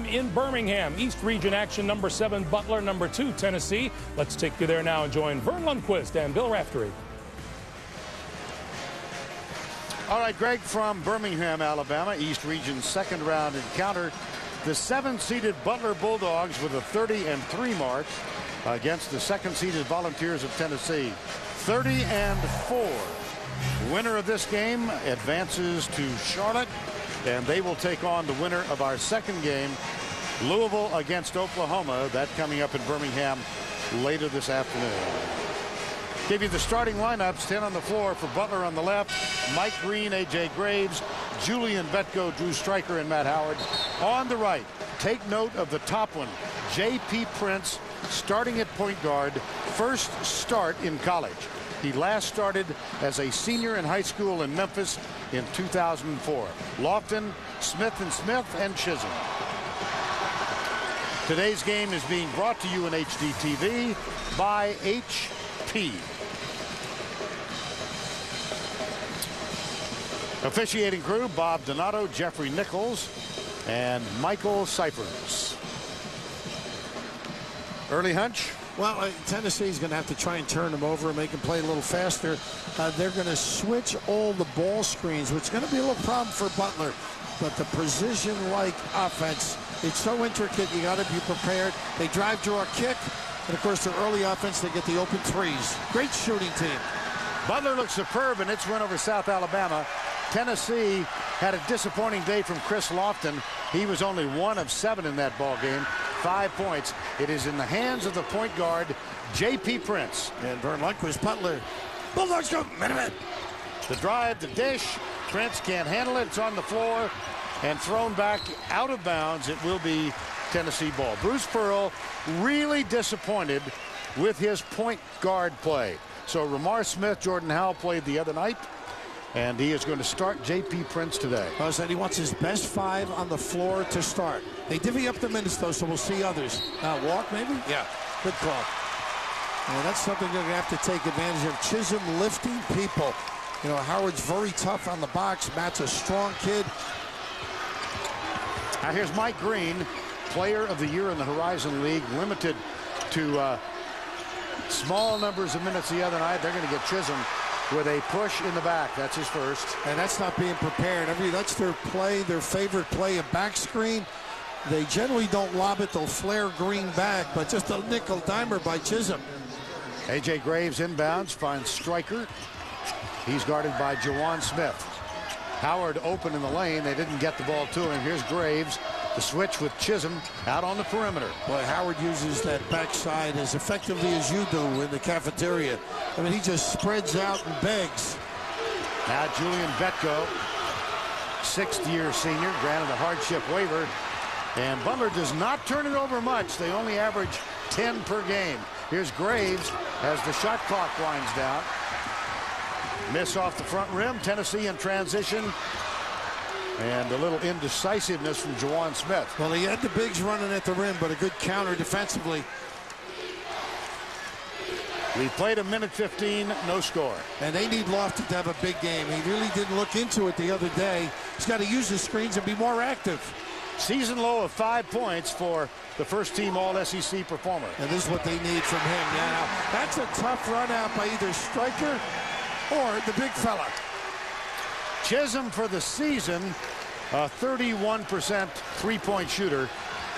In Birmingham, East Region action, number 7 Butler, number 2 Tennessee. Let's take you there now and join Vern Lundquist and Bill Raftery. All right, Greg, from Birmingham, Alabama, East Region second round encounter. The 7-seeded Butler Bulldogs with a 30-3 mark against the 2nd-seeded Volunteers of Tennessee. 30-4. Winner of this game advances to Charlotte, and they will take on the winner of our second game, Louisville against Oklahoma. That coming up in Birmingham later this afternoon. Give you the starting lineups. 10 on the floor for Butler on the left. Mike Green, A.J. Graves, Julian Betko, Drew Stryker, and Matt Howard. On the right, take note of the top one. J.P. Prince starting at point guard. First start in college. He last started as a senior in high school in Memphis in 2004. Lofton, Smith & Smith, and Chisholm. Today's game is being brought to you in HDTV by HP. Officiating crew, Bob Donato, Jeffrey Nichols, and Michael Cyphers. Early hunch? Well, Tennessee's going to have to try and turn them over and make them play a little faster. They're going to switch all the ball screens, which is going to be a little problem for Butler. But the precision-like offense, it's so intricate, you got to be prepared. They drive, draw, kick, and of course their early offense, they get the open threes. Great shooting team. Butler looks superb in its win over South Alabama. Tennessee had a disappointing day from Chris Lofton. He was only 1 of 7 in that ball game. 5 points. It is in the hands of the point guard, J.P. Prince. And Vern Lundquist, Butler. Bulldogs go minute. The drive, the dish. Prince can't handle it. It's on the floor and thrown back out of bounds. It will be Tennessee ball. Bruce Pearl really disappointed with his point guard play. So Ramar Smith, Jordan Howell played the other night, and he is going to start J.P. Prince today. I said he wants his best 5 on the floor to start. They divvy up the minutes, though, so we'll see others. Walk, maybe? Yeah, good call. And that's something they're going to have to take advantage of. Chisholm lifting people. You know, Howard's very tough on the box. Matt's a strong kid. Now here's Mike Green, player of the year in the Horizon League, limited to small numbers of minutes the other night. They're going to get Chisholm with a push in the back. That's his first. And that's not being prepared. That's their play, their favorite play, a back screen. They generally don't lob it. They'll flare Green back, but just a nickel dimer by Chisholm. A.J. Graves inbounds, finds Stryker. He's guarded by Jawan Smith. Howard open in the lane. They didn't get the ball to him. Here's Graves. The switch with Chisholm out on the perimeter. Boy, Howard uses that backside as effectively as you do in the cafeteria. I mean, he just spreads out and begs. Now Julian Betko, 6th-year senior, granted a hardship waiver. And Butler does not turn it over much. They only average 10 per game. Here's Graves as the shot clock winds down. Miss off the front rim. Tennessee in transition. And a little indecisiveness from Jawan Smith. Well, he had the bigs running at the rim, but a good counter defensively. We played 1:15, no score. And they need Lofton to have a big game. He really didn't look into it the other day. He's got to use his screens and be more active. Season low of 5 points for the first-team All-SEC performer. And this is what they need from him now. That's a tough run out by either Stryker or the big fella. Chisholm for the season, a 31% three-point shooter,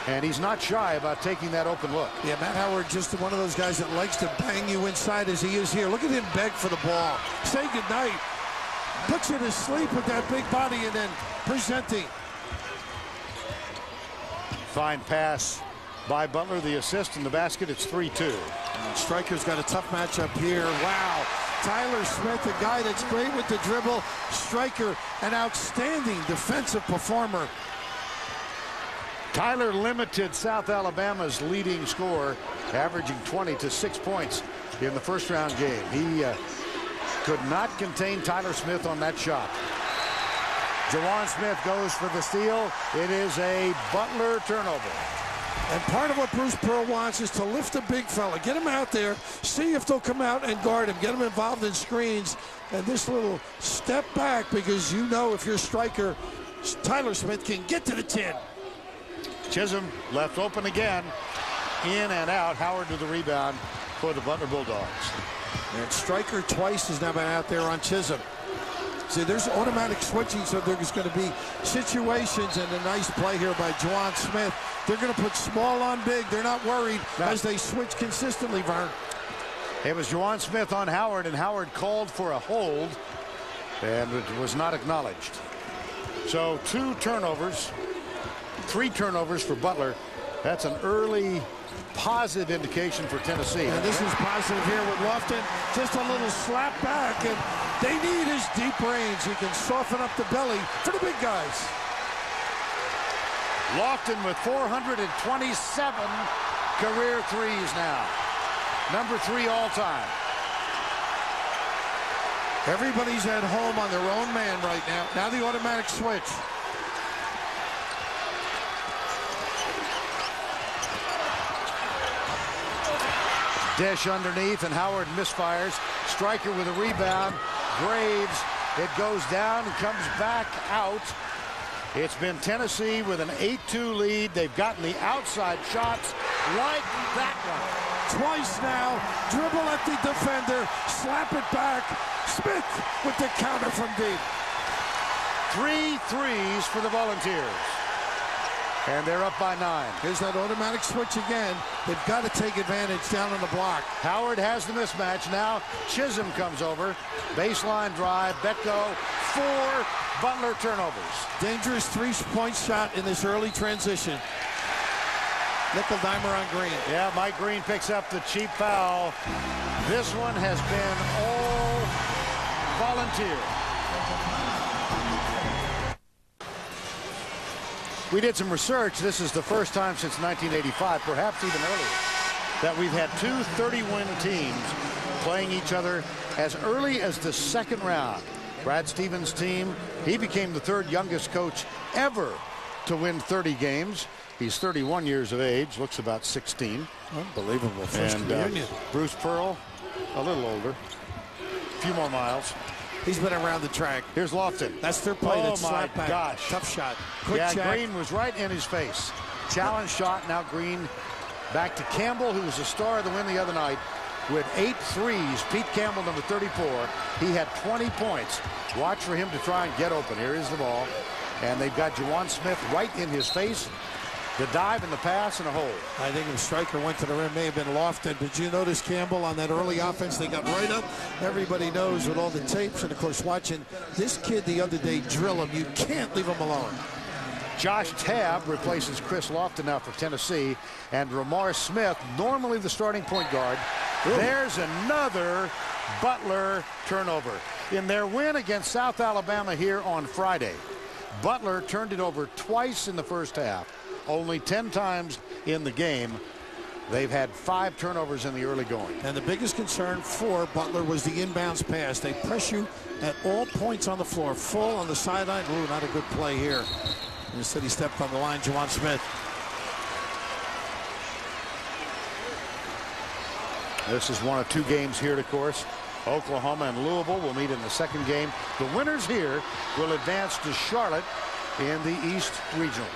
and he's not shy about taking that open look. Yeah, Matt Howard, just one of those guys that likes to bang you inside as he is here. Look at him beg for the ball. Say goodnight. Puts you to sleep with that big body and then presenting. Fine pass by Butler. The assist in the basket. It's 3-2. Stryker's got a tough matchup here. Wow. Tyler Smith, a guy that's great with the dribble. Stryker, an outstanding defensive performer. Tyler limited South Alabama's leading scorer, averaging 20 to 6 points in the first-round game. He could not contain Tyler Smith on that shot. Jawan Smith goes for the steal. It is a Butler turnover. And part of what Bruce Pearl wants is to lift the big fella, get him out there, see if they'll come out and guard him, get him involved in screens, and this little step back, because you know if you're Stryker, Tyler Smith can get to the 10. Chisholm left open again. In and out. Howard to the rebound for the Butler Bulldogs. And Stryker twice has now been out there on Chisholm. See, there's automatic switching, so there's going to be situations, and a nice play here by Juwan Smith. They're going to put small on big. They're not worried as they switch consistently, Vern. It was Juwan Smith on Howard, and Howard called for a hold, and it was not acknowledged. So 3 turnovers for Butler. That's an early positive indication for Tennessee. And this is positive here with Lofton. Just a little slap back, and they need his deep range. He can soften up the belly for the big guys. Lofton with 427 career threes now. Number 3 all time. Everybody's at home on their own man right now. Now the automatic switch. Dish underneath, and Howard misfires. Stryker with a rebound. Graves, it goes down and comes back out. It's been Tennessee with an 8-2 lead. They've gotten the outside shots like that one. Twice now. Dribble at the defender. Slap it back. Smith with the counter from deep. 3 threes for the Volunteers. And they're up by 9. Here's that automatic switch again. They've got to take advantage down on the block. Howard has the mismatch. Now Chisholm comes over. Baseline drive. Betko. 4 Butler turnovers. Dangerous 3-point shot in this early transition. Nickel dimer on Green. Yeah, Mike Green picks up the cheap foul. This one has been all Volunteer. We did some research. This is the first time since 1985, perhaps even earlier, that we've had 2 30-win teams playing each other as early as the second round. Brad Stevens' team, he became the 3rd youngest coach ever to win 30 games. He's 31 years of age, looks about 16. Unbelievable. First reunion. Bruce Pearl, a little older, a few more miles. He's been around the track. Here's Lofton. That's their play. Oh, my gosh. Tough shot. Quick yeah, check. Green was right in his face. Challenge shot. Now Green back to Campbell, who was the star of the win the other night with 8 threes. Pete Campbell, number 34. He had 20 points. Watch for him to try and get open. Here is the ball. And they've got Juwan Smith right in his face. The dive and the pass and a hole. I think if Stryker went to the rim, may have been Lofton. But you notice Campbell on that early offense, they got right up. Everybody knows with all the tapes and, of course, watching this kid the other day drill him. You can't leave him alone. Josh Tabb replaces Chris Lofton now for Tennessee. And Ramar Smith, normally the starting point guard. Ooh. There's another Butler turnover. In their win against South Alabama here on Friday, Butler turned it over twice in the first half. Only 10 times in the game. They've had 5 turnovers in the early going. And the biggest concern for Butler was the inbounds pass. They press you at all points on the floor. Full on the sideline. Ooh, not a good play here. Instead he stepped on the line, Juwan Smith. This is one of 2 games here, of course. Oklahoma and Louisville will meet in the second game. The winners here will advance to Charlotte in the East Regional.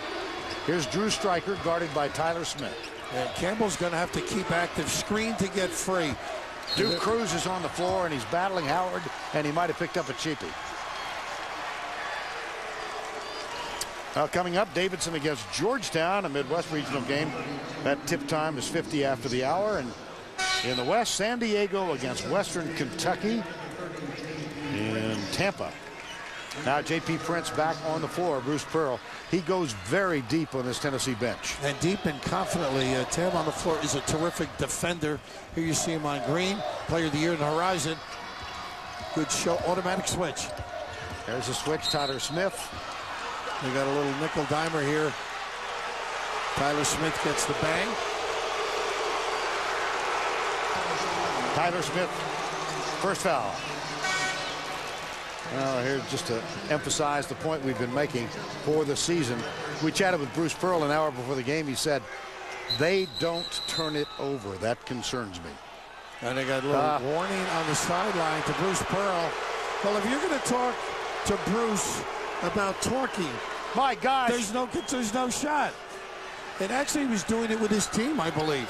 Here's Drew Stryker, guarded by Tyler Smith. And Campbell's going to have to keep active. Screen to get free. Duke Cruz is on the floor, and he's battling Howard, and he might have picked up a cheapie. Coming up, Davidson against Georgetown, a Midwest Regional game. That tip time is 50 after the hour. And in the West, San Diego against Western Kentucky in Tampa. Now J.P. Prince back on the floor. Bruce Pearl, he goes very deep on this Tennessee bench. And deep and confidently. Tam on the floor is a terrific defender. Here you see him on Green. Player of the year in the horizon. Good show. Automatic switch. There's a switch. Tyler Smith. We got a little nickel dimer here. Tyler Smith gets the bang. Tyler Smith, first foul. Well, here just to emphasize the point we've been making for the season. We chatted with Bruce Pearl an hour before the game. He said, they don't turn it over. That concerns me. And they got a little warning on the sideline to Bruce Pearl. Well, if you're going to talk to Bruce about talking, my gosh, there's no shot. And actually, he was doing it with his team, I believe.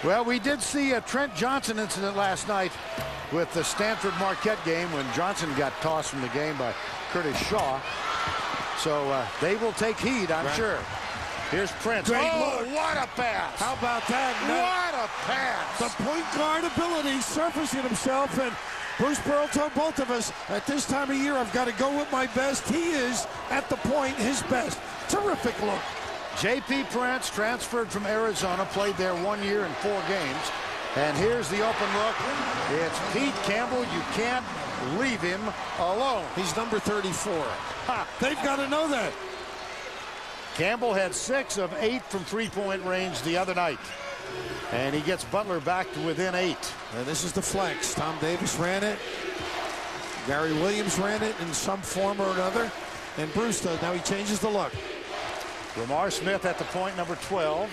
Well, we did see a Trent Johnson incident last night with the Stanford-Marquette game when Johnson got tossed from the game by Curtis Shaw. So they will take heed, I'm sure. Here's Prince. Great oh, look. what a pass. How about that? What a pass. The point guard ability surfacing himself. And Bruce Pearl told both of us, at this time of year, I've got to go with my best. He is, at the point, his best. Terrific look. J.P. Prince transferred from Arizona, played there 1 year and 4 games. And here's the open look. It's Pete Campbell. You can't leave him alone. He's number 34. Ha, they've got to know that. Campbell had 6 of 8 from three-point range the other night. And he gets Butler back to within 8. And this is the flex. Tom Davis ran it. Gary Williams ran it in some form or another. And Bruce does. Now he changes the look. Ramar Smith at the point, number 12.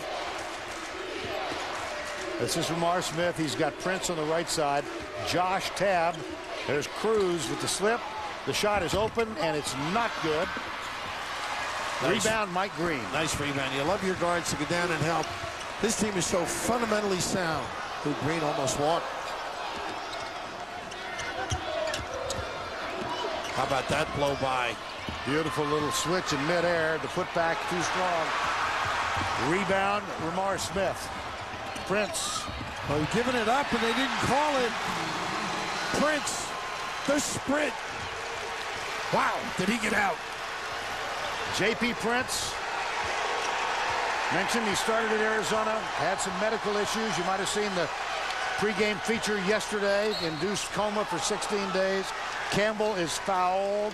This is Ramar Smith. He's got Prince on the right side. Josh Tabb. There's Cruz with the slip. The shot is open, and it's not good. Nice. Rebound, Mike Green. Nice rebound. You love your guards to go down and help. This team is so fundamentally sound. Who Green almost walked. How about that blow by? Beautiful little switch in midair. The putback too strong. Rebound, Ramar Smith. Prince. Well, giving it up, and they didn't call it. Prince, the sprint. Wow, did he get out? J.P. Prince. Mentioned he started at Arizona, had some medical issues. You might have seen the pregame feature yesterday. Induced coma for 16 days. Campbell is fouled.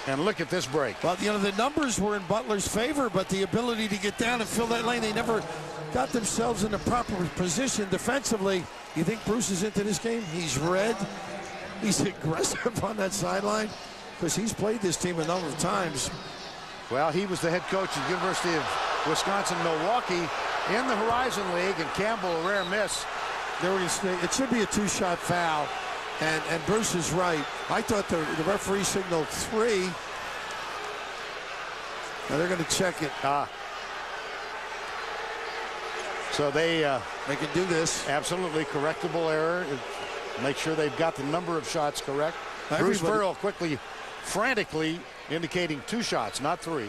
And look at this break. Well, you know, the numbers were in Butler's favor, but the ability to get down and fill that lane, they never got themselves in the proper position defensively. You think Bruce is into this game? He's red. He's aggressive on that sideline because he's played this team a number of times. Well, he was the head coach at the University of Wisconsin-Milwaukee in the Horizon League, and Campbell, a rare miss. It should be a two-shot foul, and Bruce is right. I thought the referee signaled 3. Now they're going to check it. So they can do this. Absolutely correctable error. Make sure they've got the number of shots correct. Bruce Pearl quickly, frantically indicating 2 shots, not 3.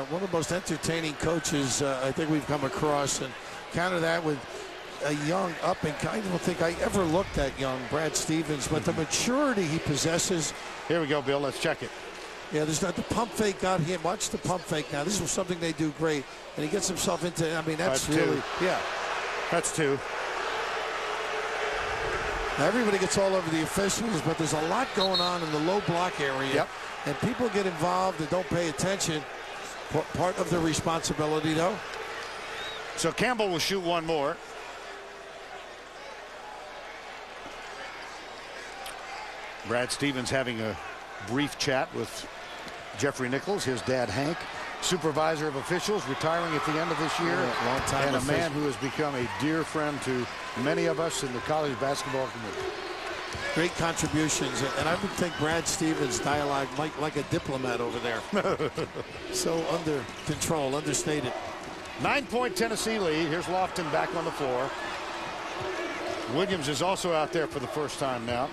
One of the most entertaining coaches I think we've come across, and counter that with a young I don't think I ever looked that young, Brad Stevens, but the maturity he possesses. Here we go, Bill. Let's check it. Yeah, there's not the pump fake got him. Watch the pump fake now. This is something they do great, and he gets himself into. I mean, that's really 2. Yeah. That's 2. Now, everybody gets all over the officials, but there's a lot going on in the low block area. Yep. And people get involved and don't pay attention. Part of their responsibility, though. So Campbell will shoot one more. Brad Stevens having a brief chat with Jeffrey Nichols, his dad Hank, supervisor of officials, retiring at the end of this year. Long time and a man who has become a dear friend to many of us in the college basketball community. Great contributions, and I would think Brad Stevens' dialogue like a diplomat over there. So under control, understated. 9-point Tennessee lead. Here's Lofton back on the floor. Williams is also out there for the first time now.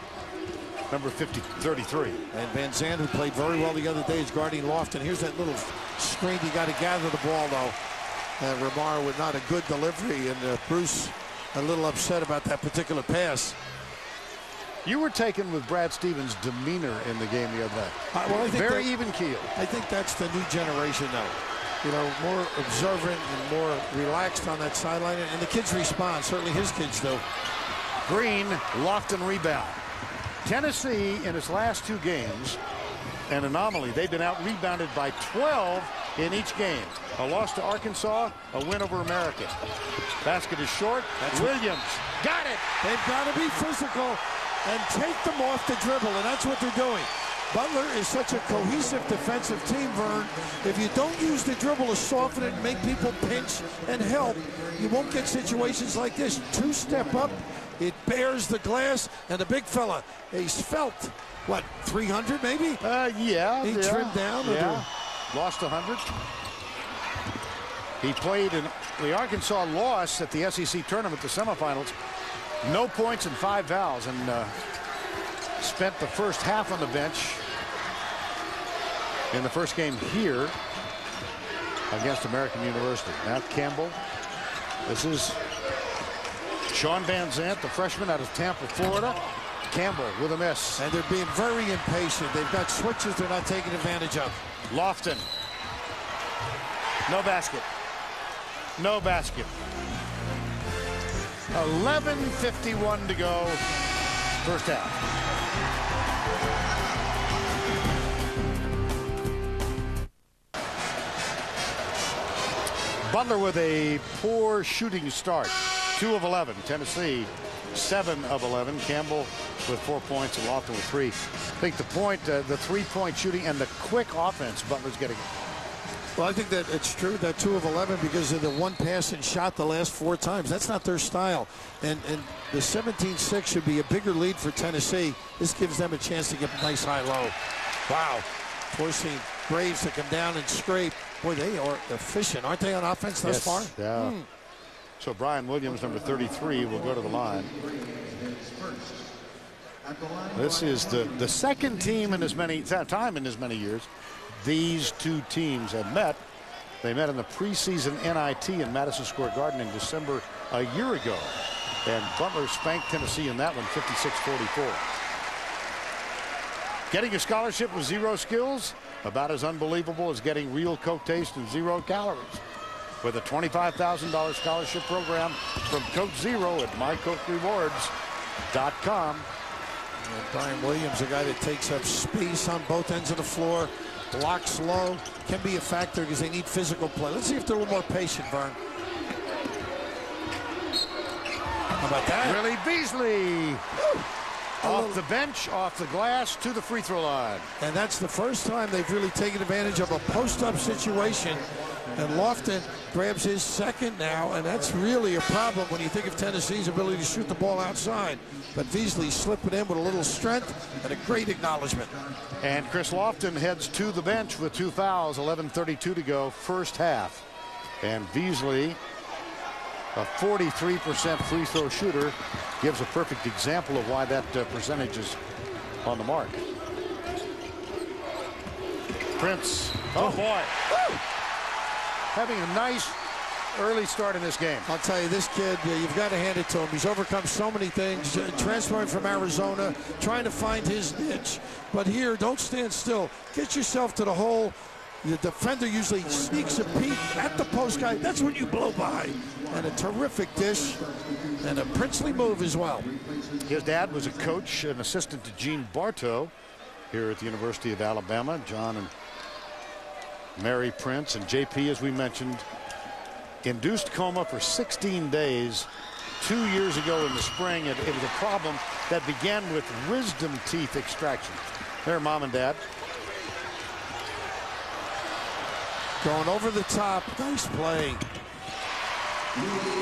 Number 33. And Van Zandt, who played very well the other day, is guarding Lofton. Here's that little screen. You got to gather the ball, though. Ramar with not a good delivery, and Bruce a little upset about that particular pass. You were taken with Brad Stevens' demeanor in the game the other night. Well, I think very even keel. I think that's the new generation, though. You know, more observant and more relaxed on that sideline, and the kids respond. Certainly his kids do. Green, Lofton rebound. Tennessee in its last 2 games, an anomaly. They've been out-rebounded by 12 in each game. A loss to Arkansas, a win over American. Basket is short. Williams got it. They've got to be physical and take them off the dribble, and that's what they're doing. Butler is such a cohesive defensive team, Vern. If you don't use the dribble to soften it and make people pinch and help, you won't get situations like this. 2-step up, it bears the glass, and the big fella, he's felt, what, 300 maybe? Yeah. He trimmed down. Yeah. Lost 100. He played in the Arkansas loss at the SEC tournament, the semifinals. No points and 5 fouls, and spent the first half on the bench in the first game here against American University. Matt Campbell. This is Sean Van Zandt, the freshman out of Tampa, Florida. Campbell with a miss. And they're being very impatient. They've got switches they're not taking advantage of. Lofton. No basket. No basket. 11:51 to go. First half. Butler with a poor shooting start. 2 of 11. Tennessee 7 of 11. Campbell with 4 points and Lofton with 3. I think the point, the 3-point shooting and the quick offense Butler's getting. Well, I think that it's true that 2 of 11 because of the one pass and shot the last 4 times. That's not their style. And the 17-6 should be a bigger lead for Tennessee. This gives them a chance to get a nice high-low. Wow. Forcing Graves to come down and scrape. Boy, they are efficient, aren't they, on offense thus far? Yeah. So Brian Williams, number 33, will go to the line. This is the second team in as many years these two teams have met. They met in the preseason NIT in Madison Square Garden in December a year ago. And Butler spanked Tennessee in that one, 56-44. Getting a scholarship with 0 skills, about as unbelievable as getting real Coke taste and 0 calories. With a $25,000 scholarship program from Coke Zero at mycokerewards.com. And Brian Williams, a guy that takes up space on both ends of the floor, blocks low, can be a factor because they need physical play. Let's see if they're a little more patient, Vern. How about that? Willie Beasley. Off the bench, off the glass, to the free throw line. And that's the first time they've really taken advantage of a post-up situation. And Lofton grabs his second now, and that's really a problem when you think of Tennessee's ability to shoot the ball outside. But Beasley slipping in with a little strength and a great acknowledgement. And Chris Lofton heads to the bench with 2 fouls, 11:32 to go, first half. And Beasley, a 43% free throw shooter, gives a perfect example of why that percentage is on the mark. Prince. Oh, boy. Woo! Having a nice early start in this game. I'll tell you, this kid, you've got to hand it to him. He's overcome so many things, transferring from Arizona, trying to find his niche. But here, don't stand still. Get yourself to the hole. The defender usually sneaks a peek at the post guy. That's when you blow by. And a terrific dish and a princely move as well. His dad was a coach, an assistant to Gene Bartow here at the University of Alabama. John and Mary Prince, and JP, as we mentioned, induced coma for 16 days 2 years ago in the spring. It was a problem that began with wisdom teeth extraction. There, Mom and Dad. Going over the top. Nice play.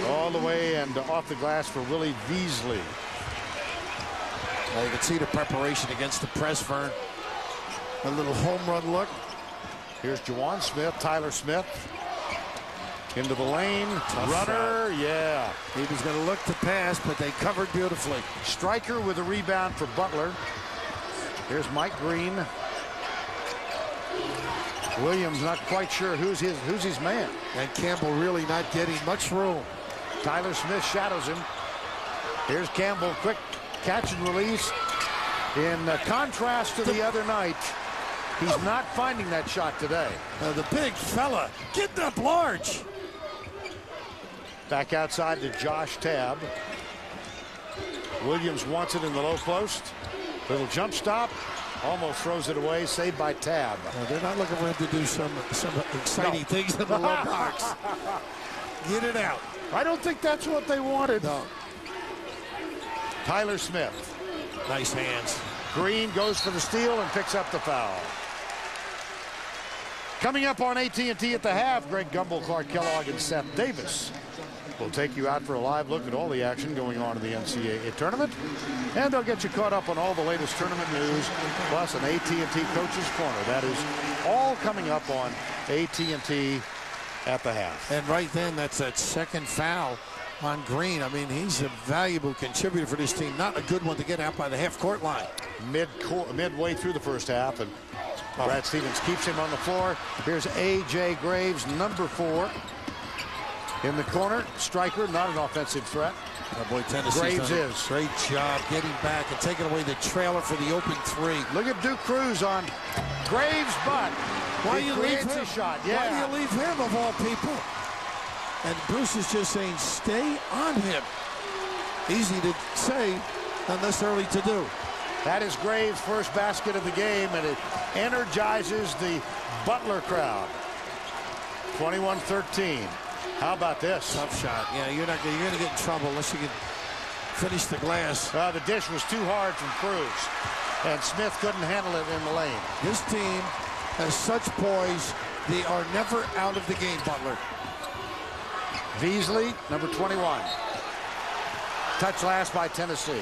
All the way and off the glass for Willie Beasley. Well, you can see the preparation against the press, Vern. A little home run look. Here's Juwan Smith, Tyler Smith. Into the lane. Tough runner, shot. yeah. He was going to look to pass, but they covered beautifully. Stryker with a rebound for Butler. Here's Mike Green. Williams not quite sure who's his man. And Campbell really not getting much room. Tyler Smith shadows him. Here's Campbell, quick catch and release. In contrast to the other night, he's not finding that shot today. The big fella getting up large. Back outside to Josh Tabb. Williams wants it in the low post. Little jump stop. Almost throws it away. Saved by Tabb. They're not looking for him to do some exciting things in the low box. Get it out. I don't think that's what they wanted. No. Tyler Smith. Nice hands. Green goes for the steal and picks up the foul. Coming up on AT&T at the half, Greg Gumbel, Clark Kellogg, and Seth Davis will take you out for a live look at all the action going on in the NCAA Tournament. And they'll get you caught up on all the latest tournament news, plus an AT&T Coach's Corner. That is all coming up on AT&T at the half. And right then, that's that second foul on Green. I mean, he's a valuable contributor for this team. Not a good one to get out by the half-court line. Midway through the first half, and Brad Stevens keeps him on the floor. Here's A.J. Graves, number 4. In the corner, striker, not an offensive threat. Oh boy, Tennessee Graves done a is. great job getting back and taking away the trailer for the open 3. Look at Duke Cruz on Graves' butt. Why you leave him? A shot. Why do you leave him of all people? And Bruce is just saying, stay on him. Easy to say, not necessarily to do. That is Graves' first basket of the game, and it energizes the Butler crowd. 21-13. How about this? Tough shot. Yeah, you're going to get in trouble unless you can finish the glass. The dish was too hard from Cruz, and Smith couldn't handle it in the lane. This team has such poise. They are never out of the game, Butler. Beasley, number 21. Touch last by Tennessee.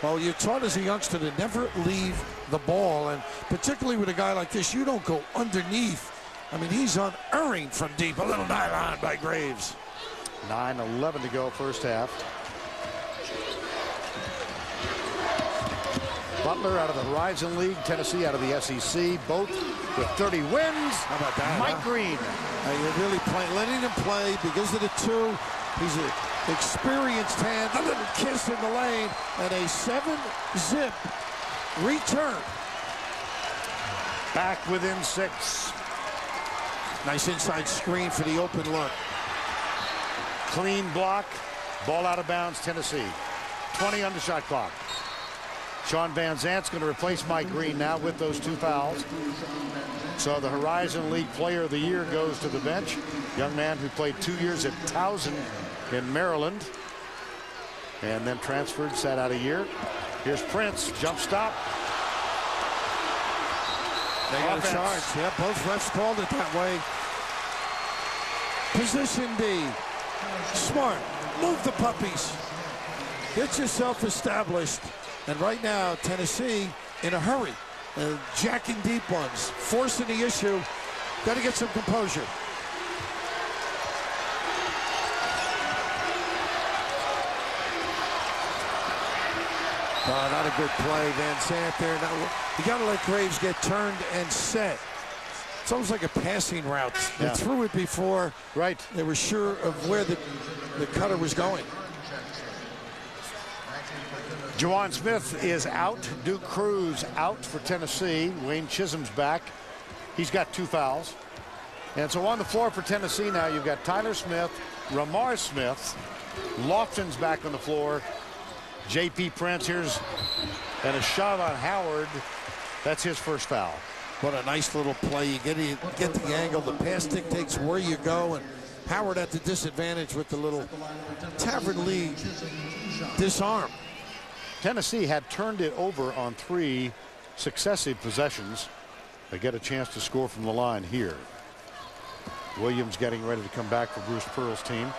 Well, you're taught as a youngster to never leave the ball, and particularly with a guy like this, you don't go underneath. I mean, he's unerring from deep. A little nylon by Graves. 9:11 to go, first half. Butler out of the Horizon League, Tennessee out of the SEC, both with 30 wins. How about that, Mike Green. You're really letting him play because of the 2. He's an experienced hand. A little kiss in the lane, and a 7-zip return. Back within 6. Nice inside screen for the open look. Clean block. Ball out of bounds, Tennessee. 20 on the shot clock. Sean Van Zant's going to replace Mike Green now with those 2 fouls. So the Horizon League Player of the Year goes to the bench. Young man who played 2 years at Towson in Maryland. And then transferred, sat out a year. Here's Prince, jump stop. They got a charge. Yeah, both refs called it that way. Position B. Smart. Move the puppies. Get yourself established. And right now, Tennessee in a hurry. Jacking deep ones. Forcing the issue. Got to get some composure. Not a good play. Van Sant there. Now, you got to let Graves get turned and set. It's almost like a passing route. They threw it before. Right. They were sure of where the cutter was going. Juwan Smith is out. Duke Cruz out for Tennessee. Wayne Chisholm's back. He's got 2 fouls. And so on the floor for Tennessee now, you've got Tyler Smith, Ramar Smith, Lofton's back on the floor. J.P. Prince, here's and a shot on Howard. That's his first foul. What a nice little play. You get the angle. The pass dictates where you go. And Howard at the disadvantage with the little Tavern League disarm. Tennessee had turned it over on 3 successive possessions. They get a chance to score from the line here. Williams getting ready to come back for Bruce Pearl's team.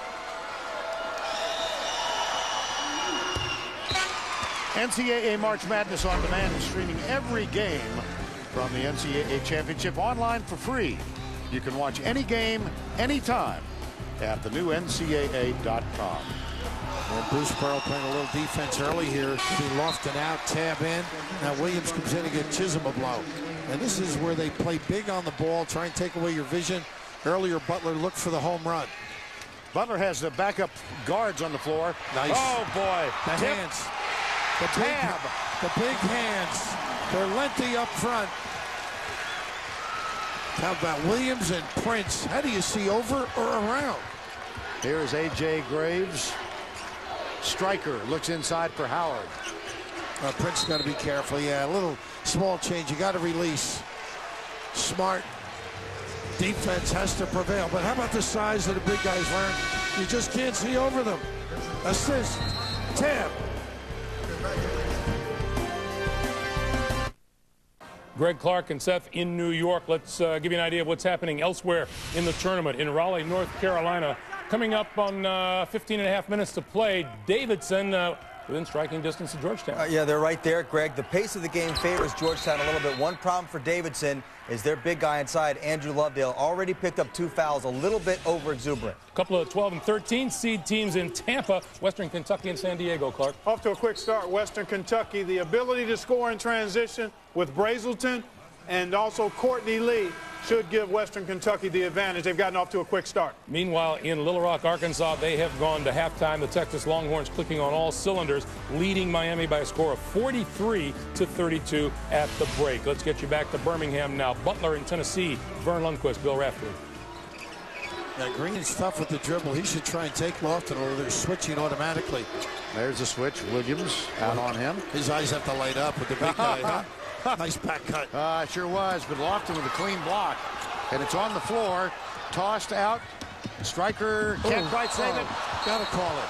NCAA March Madness on demand is streaming every game from the NCAA Championship online for free. You can watch any game, anytime at the new NCAA.com. And Bruce Pearl playing a little defense early here. He Lofton out, tab in. Now Williams comes in to get Chisholm a blow. And this is where they play big on the ball, try and take away your vision. Earlier, Butler looked for the home run. Butler has the backup guards on the floor. Nice. Oh, boy. The hands. The big hands. They're lengthy up front. How about Williams and Prince? How do you see over or around? Here's A.J. Graves. Striker looks inside for Howard. Prince got to be careful. Yeah, a little small change. You got to release. Smart. Defense has to prevail. But how about the size that the big guys learn? You just can't see over them. Assist. Tab. Greg Clark and Seth in New York. Let's give you an idea of what's happening elsewhere in the tournament. In Raleigh, North Carolina, coming up on 15 and a half minutes to play. Davidson within striking distance of Georgetown. Yeah, they're right there, Greg. The pace of the game favors Georgetown a little bit. One problem for Davidson is their big guy inside, Andrew Lovedale, already picked up 2 fouls, a little bit over exuberant. A couple of 12 and 13 seed teams in Tampa, Western Kentucky and San Diego, Clark. Off to a quick start, Western Kentucky. The ability to score in transition with Brazelton and also Courtney Lee should give Western Kentucky the advantage. They've gotten off to a quick start. Meanwhile, in Little Rock, Arkansas, they have gone to halftime. The Texas Longhorns clicking on all cylinders, leading Miami by a score of 43-32 at the break. Let's get you back to Birmingham now. Butler in Tennessee. Vern Lundquist, Bill Raftery. Now, Green's tough with the dribble. He should try and take Lofton, or they're switching automatically. There's the switch. Williams out on him. His eyes have to light up with the big guy. Huh? Nice back cut. Sure was, but Lofton with a clean block. And it's on the floor. Tossed out. Striker can't quite save it. Gotta call it.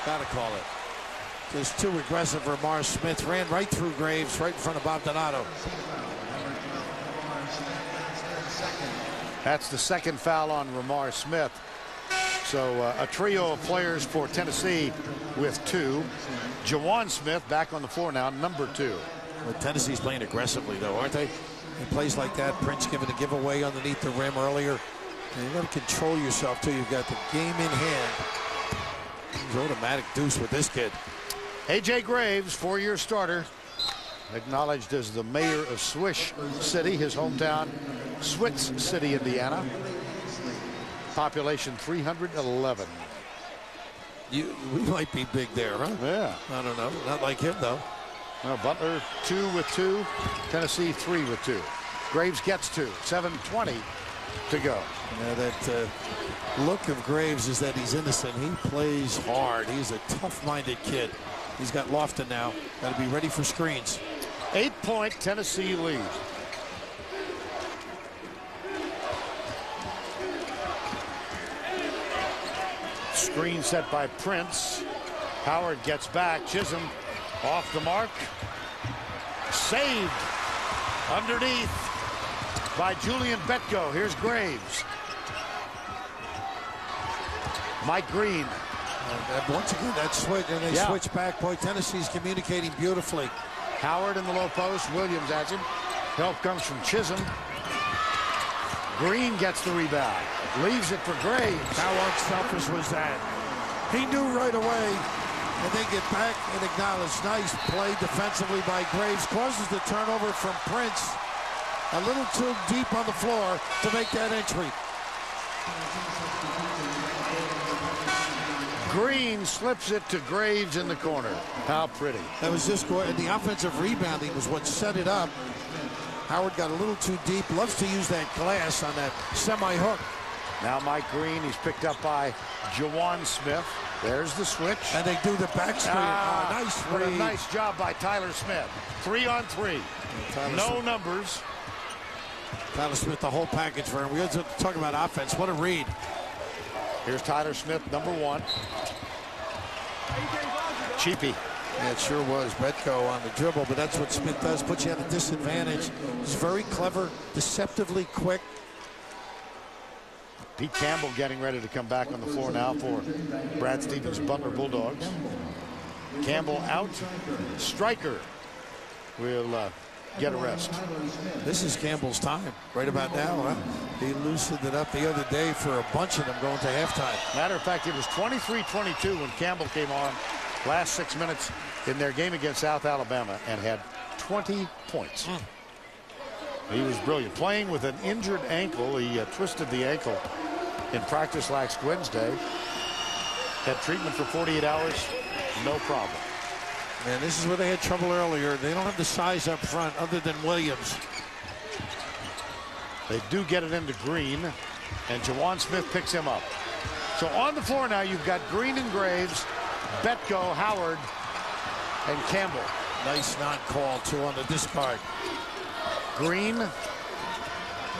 Gotta call it. Just too aggressive. Ramar Smith ran right through Graves, right in front of Bob Donato. That's the second foul on Ramar Smith. So a trio of players for Tennessee with 2. Jawan Smith back on the floor now, number 2. Well, Tennessee's playing aggressively, though, aren't they? In plays like that, Prince giving a giveaway underneath the rim earlier. And you got to control yourself, too. You've got the game in hand. He's automatic deuce with this kid. A.J. Graves, 4-year starter, acknowledged as the mayor of Swish City, his hometown, Switz City, Indiana. Population 311. We might be big there, huh? Yeah. I don't know. Not like him, though. Well, Butler 2 with 2. Tennessee 3 with 2. Graves gets 2. 7:20 to go. Yeah, that look of Graves is that he's innocent. He plays hard. He's a tough-minded kid. He's got Lofton now. Got to be ready for screens. 8-point Tennessee lead. Screen set by Prince. Howard gets back. Chisholm off the mark. Saved underneath by Julian Betko. Here's Graves. Mike Green. Once again, that switch, and they switch back. Boy, Tennessee's communicating beautifully. Howard in the low post. Williams at him. Help comes from Chisholm. Green gets the rebound. Leaves it for Graves. How unselfish was that? He knew right away. And they get back and acknowledge. Nice play defensively by Graves. Causes the turnover from Prince. A little too deep on the floor to make that entry. Green slips it to Graves in the corner. How pretty. That was just going. And the offensive rebounding was what set it up. Howard got a little too deep. Loves to use that glass on that semi-hook. Now Mike Green. He's picked up by Jawan Smith. There's the switch. And they do the back screen. Nice What a read. nice job by Tyler Smith. 3-on-3. No Smith. numbers. Tyler Smith, the whole package for him. We're going to talk about offense. What a read. Here's Tyler Smith, number 1. Cheapy. Yeah, it sure was. Betko on the dribble, but that's what Smith does. Puts you at a disadvantage. He's very clever, deceptively quick. Pete Campbell getting ready to come back on the floor now for Brad Stevens' Butler Bulldogs. Campbell out. Striker will get a rest. This is Campbell's time right about now. Huh? He loosened it up the other day for a bunch of them going to halftime. Matter of fact, it was 23-22 when Campbell came on last 6 minutes in their game against South Alabama and had 20 points. He was brilliant. Playing with an injured ankle. He twisted the ankle in practice last Wednesday. Had treatment for 48 hours. No problem. Man, this is where they had trouble earlier. They don't have the size up front other than Williams. They do get it into Green, and Jawan Smith picks him up. So on the floor now, you've got Green and Graves, Betko, Howard, and Campbell. Nice non-call, 2 on the discard. Green.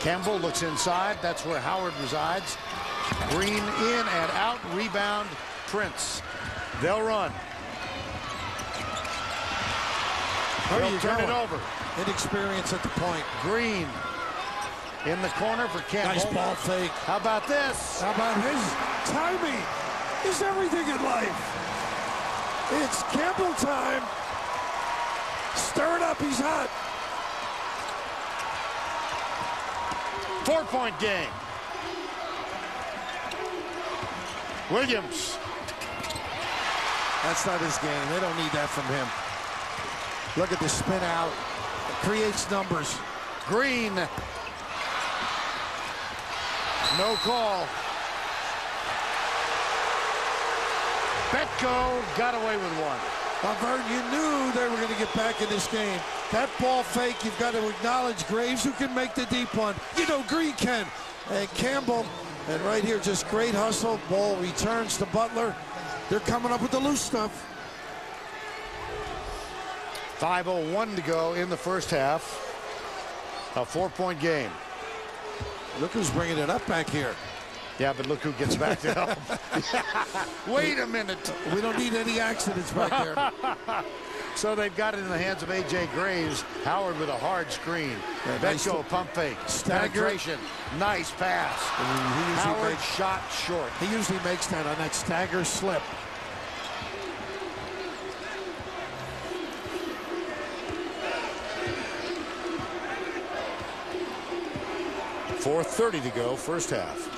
Campbell looks inside. That's where Howard resides. Green in and out. Rebound, Prince. They'll run. They'll turn it over. Inexperience at the point. Green in the corner for Campbell. Nice ball fake. How about this? How about his timing? Is everything in life. It's Campbell time. Stir it up, he's hot. 4-point game. Williams. That's not his game. They don't need that from him. Look at the spin out. It creates numbers. Green. No call. Betko got away with one. Well, Vern, you knew they were going to get back in this game. That ball fake, you've got to acknowledge Graves, who can make the deep one. You know Green can. And Campbell, and right here, just great hustle. Ball returns to Butler. They're coming up with the loose stuff. 5:01 to go in the first half. A 4-point game. Look who's bringing it up back here. Yeah, but look who gets back to help. Wait a minute. We don't need any accidents back there. So they've got it in the hands of A.J. Graves. Howard with a hard screen. Betko pump fake. Penetration. Nice pass. Howard shot short. He usually makes that on that stagger slip. .4:30 to go, first half.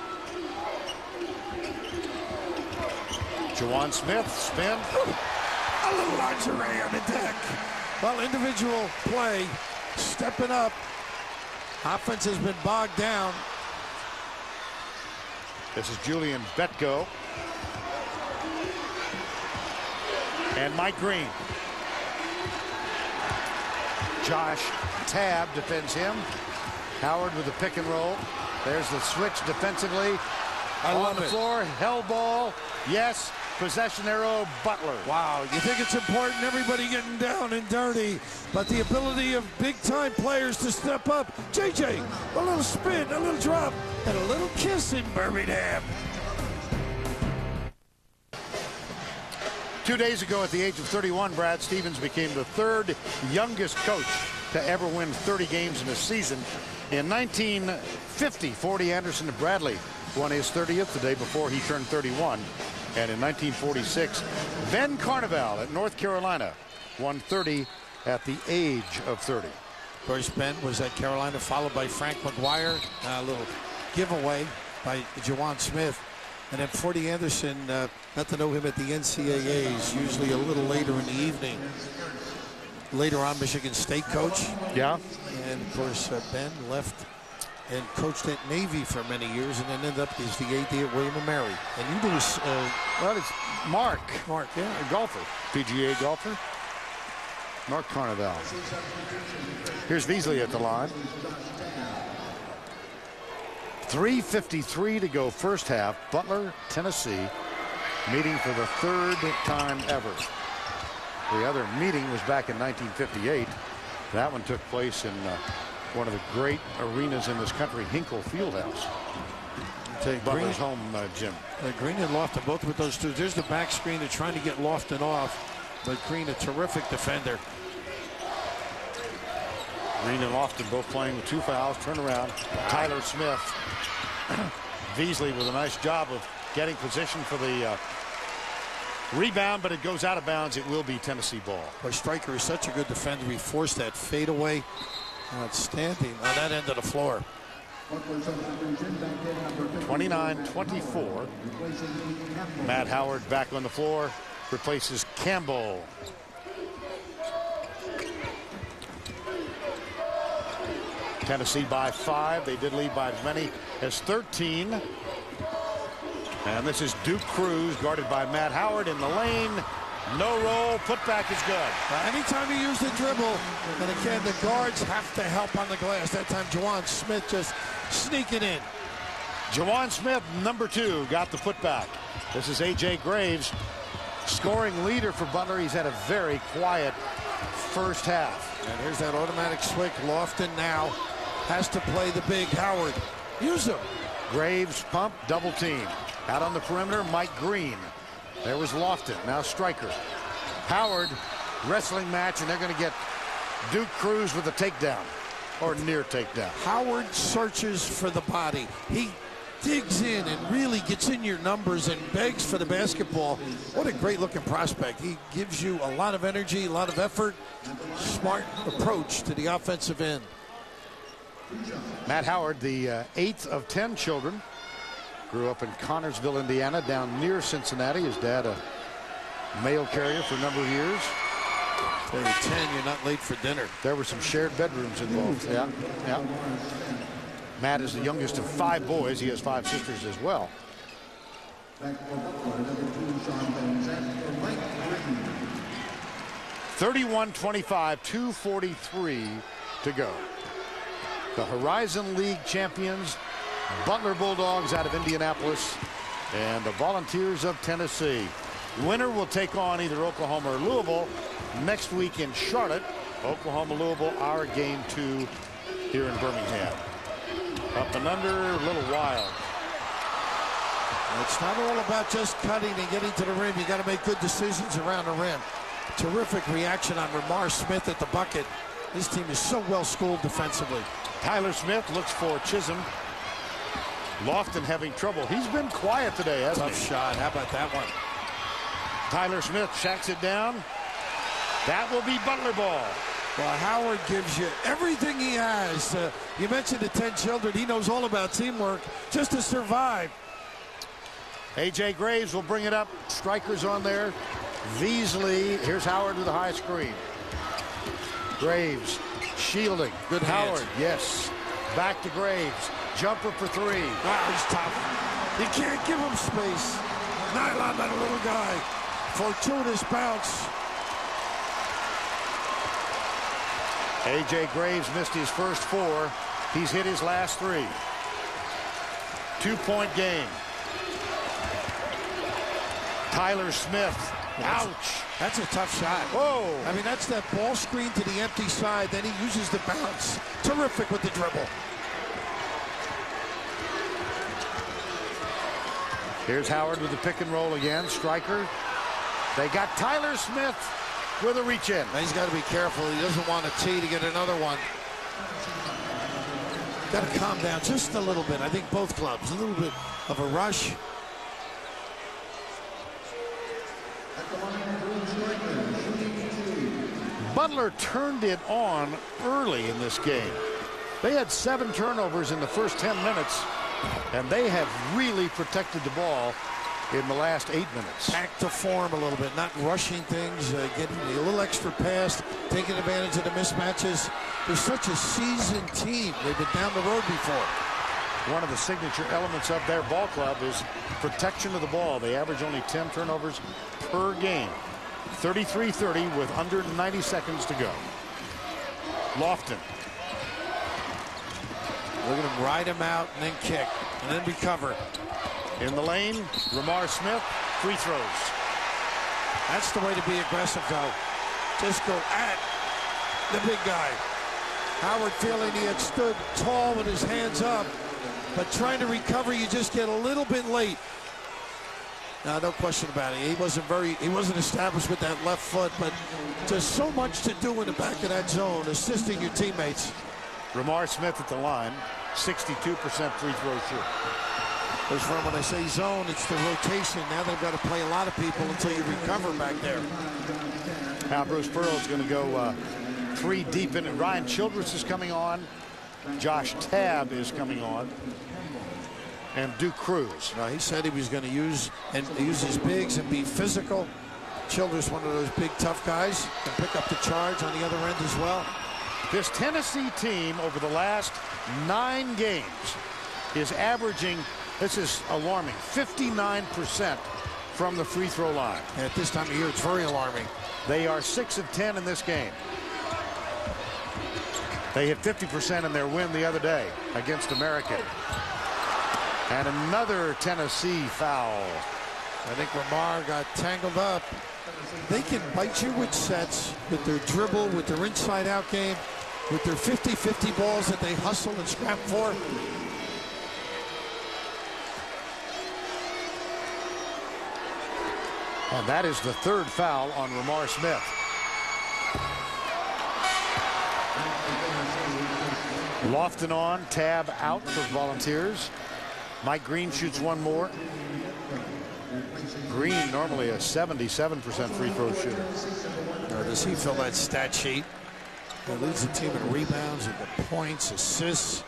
Juwan Smith, spin. A little lingerie on the deck. Well, individual play, stepping up. Offense has been bogged down. This is Julian Betko. And Mike Green. Josh Tabb defends him. Howard with the pick and roll. There's the switch defensively. On the floor, hell ball. Yes, possession arrow, Butler. Wow, you think it's important, everybody getting down and dirty, but the ability of big-time players to step up. JJ, a little spin, a little drop, and a little kiss in Birmingham. 2 days ago, at the age of 31, Brad Stevens became the third youngest coach to ever win 30 games in a season. In 1950, 40 Anderson of Bradley won his 30th the day before he turned 31. And in 1946, Ben Carnival at North Carolina won 30 at the age of 30. Of course, Ben was at Carolina, followed by Frank McGuire. A little giveaway by Juwan Smith. And then 40 Anderson, got to know him at the NCAAs, usually a little later in the evening. Later on, Michigan State coach. Yeah. And, of course, Ben left and coached at Navy for many years, and then ended up as the AD at William & Mary. And you do, well, it's Mark. Mark, yeah. A golfer. PGA golfer. Mark Carnival. Here's Beasley at the line. 3:53 to go first half. Butler, Tennessee, meeting for the third time ever. The other meeting was back in 1958. That one took place in one of the great arenas in this country, Hinkle Fieldhouse. Butler's home gym. Green and Lofton both with those two. There's the back screen. They're trying to get Lofton off, but Green, a terrific defender. Green and Lofton both playing with 2 fouls. Turn around. Tyler Smith. Beasley with a nice job of getting position for the rebound, but it goes out of bounds. It will be Tennessee ball. Boy, Stryker is such a good defender. He forced that fadeaway. Outstanding on that end of the floor. 29-24. Matt Howard back on the floor. Replaces Campbell. Tennessee by 5. They did lead by as many as 13. And this is Duke Cruz guarded by Matt Howard in the lane. No roll. Putback is good. Anytime you use the dribble, and again, the guards have to help on the glass. That time, Juwan Smith just sneaking in. Juwan Smith, number 2, got the putback. This is A.J. Graves, scoring leader for Butler. He's had a very quiet first half. And here's that automatic switch. Lofton now has to play the big Howard. Use him. Graves pump, double team. Out on the perimeter, Mike Green. There was Lofton, now Stryker. Howard, wrestling match, and they're going to get Duke Cruz with a takedown, or near takedown. Howard searches for the body. He digs in and really gets in your numbers and begs for the basketball. What a great looking prospect. He gives you a lot of energy, a lot of effort, smart approach to the offensive end. Matt Howard, the 8th of 10 children, grew up in Connersville, Indiana, down near Cincinnati. His dad, a mail carrier for a number of years. There were 10, you're not late for dinner. There were some shared bedrooms involved. Yeah, yeah. Matt is the youngest of 5 boys. He has 5 sisters as well. 31-25, 2:43 to go. The Horizon League champions, Butler Bulldogs out of Indianapolis, and the Volunteers of Tennessee. Winner will take on either Oklahoma or Louisville next week in Charlotte. Oklahoma, Louisville, our game 2 here in Birmingham. Up and under, a little wild. It's not all about just cutting and getting to the rim. You got to make good decisions around the rim. Terrific reaction on Ramar Smith at the bucket. This team is so well schooled defensively. Tyler Smith looks for Chisholm. Lofton having trouble. He's been quiet today, hasn't he? Tough shot. How about that one? Tyler Smith shacks it down. That will be Butler ball. Well, Howard gives you everything he has. You mentioned the 10 children. He knows all about teamwork just to survive. A.J. Graves will bring it up. Strikers on there. Beasley. Here's Howard with a high screen. Graves shielding. Good Howard. hands. Yes. Back to Graves. Jumper for 3. Wow, he's tough. You can't give him space. Nylon, that little guy. Fortuitous bounce. A.J. Graves missed his first 4. He's hit his last 3. 2-point game. Tyler Smith. Ouch. That's a tough shot. Whoa. I mean, that's that ball screen to the empty side. Then he uses the bounce. Terrific with the dribble. Here's Howard with the pick and roll again. Striker. They got Tyler Smith with a reach in. Now he's got to be careful. He doesn't want a tee to get another one. Got to calm down just a little bit. I think both clubs. A little bit of a rush. Butler turned it on early in this game. They had 7 turnovers in the first 10 minutes, and they have really protected the ball in the last 8 minutes. Back to form a little bit, not rushing things, getting a little extra pass, taking advantage of the mismatches. They're such a seasoned team. They've been down the road before. One of the signature elements of their ball club is protection of the ball. They average only 10 turnovers per game. 33-30 with under 90 seconds to go. Lofton. Look at him ride him out and then kick and then recover. In the lane, Ramar Smith, free throws. That's the way to be aggressive, though. Just go at the big guy. Howard feeling he had stood tall with his hands up, but trying to recover, you just get a little bit late. No question about it. He wasn't established with that left foot, but just so much to do in the back of that zone, assisting your teammates. Ramar Smith at the line, 62% free throw shoot. Because from when I say zone, it's the rotation. Now they've got to play a lot of people until you recover back there. Now Bruce Pearl's going to go 3 deep in it. Ryan Childress is coming on. Josh Tabb is coming on. And Duke Cruz. He said he was going to use his bigs and be physical. Childress, one of those big, tough guys, can pick up the charge on the other end as well. This Tennessee team over the last 9 games is averaging, this is alarming, 59% from the free throw line. And at this time of year, it's very alarming. They are 6 of 10 in this game. They hit 50% in their win the other day against American. And another Tennessee foul. I think Lamar got tangled up. They can bite you with sets, with their dribble, with their inside-out game, with their 50-50 balls that they hustle and scrap for. And that is the 3rd foul on Ramar Smith. Lofton on, Tabb out for Volunteers. Mike Green shoots one more. Green normally a 77% free throw shooter. Does he fill that stat sheet? He leads the team in rebounds and the points, assists.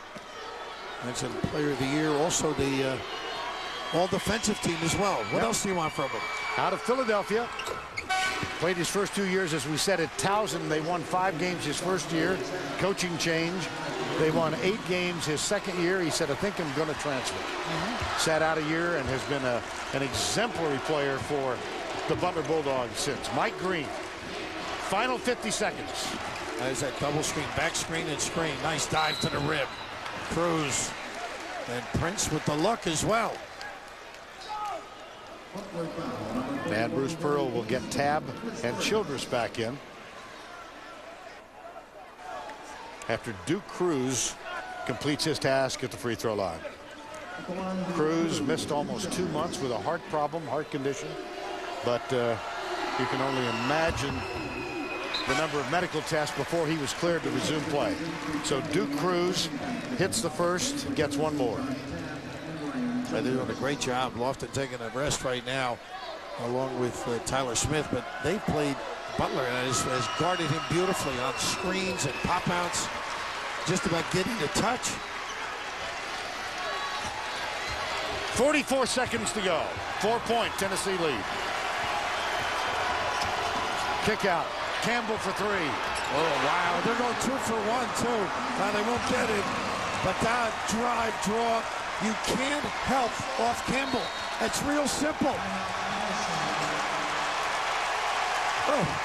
Mentioned Player of the Year. Also the all-defensive team as well. What else do you want from him? Out of Philadelphia. Played his first 2 years, as we said, at Towson. They won 5 games his first year. Coaching change. They won 8 games his second year. He said, I think I'm going to transfer. Sat out a year and has been an exemplary player for the Butler Bulldogs since. Mike Green. Final 50 seconds. There's that double screen, back screen and screen. Nice dive to the rim. Cruz. And Prince with the luck as well. And Bruce Pearl will get Tab and Childress back in after Duke Cruz completes his task at the free throw line. Cruz missed almost 2 months with a heart problem, heart condition, but you can only imagine the number of medical tests before he was cleared to resume play. So Duke Cruz hits the first, gets one more. They're doing a great job. Lofton taking a rest right now, along with Tyler Smith. But they played Butler and has guarded him beautifully on screens and pop-outs. Just about getting the touch. 44 seconds to go. 4-point Tennessee lead. Kick out. Campbell for 3. Oh, wow. They're going 2 for 1, too. Now they won't get it. But that drive, draw, you can't help off Campbell. It's real simple. Oh.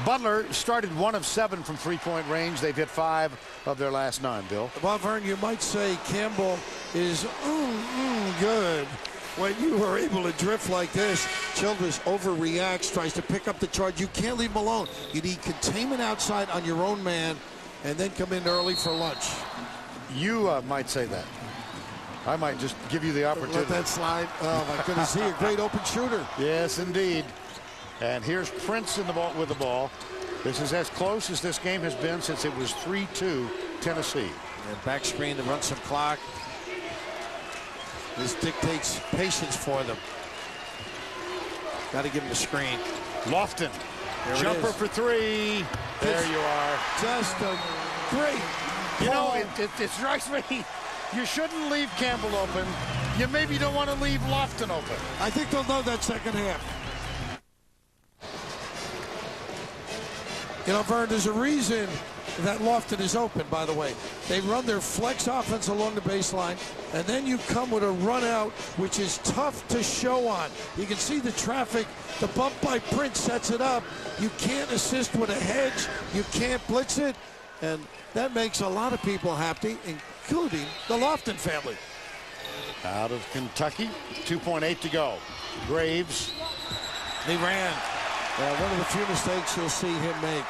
Butler started 1 of 7 from three-point range. They've hit 5 of their last 9, Bill. Well, Vern, you might say Campbell is good. When you are able to drift like this, Childress overreacts, tries to pick up the charge. You can't leave him alone. You need containment outside on your own man and then come in early for lunch. You might say that. I might just give you the opportunity. Let that slide. Oh, my goodness. He a great open shooter. Yes, indeed. And here's Prince in the ball with the ball. This is as close as this game has been since it was 3-2 Tennessee. And back screen to run some clock. This dictates patience for them. Got to give him the screen. Lofton. Jumper for 3. There you are. Just a great You know, it strikes me. You shouldn't leave Campbell open. You maybe don't want to leave Lofton open. I think they'll know that second half. You know, Vern, there's a reason that Lofton is open, by the way. They run their flex offense along the baseline, and then you come with a run out, which is tough to show on. You can see the traffic. The bump by Prince sets it up. You can't assist with a hedge. You can't blitz it. And that makes a lot of people happy, including the Lofton family. Out of Kentucky, 2.8 to go. Graves. He ran. One of the few mistakes you'll see him make.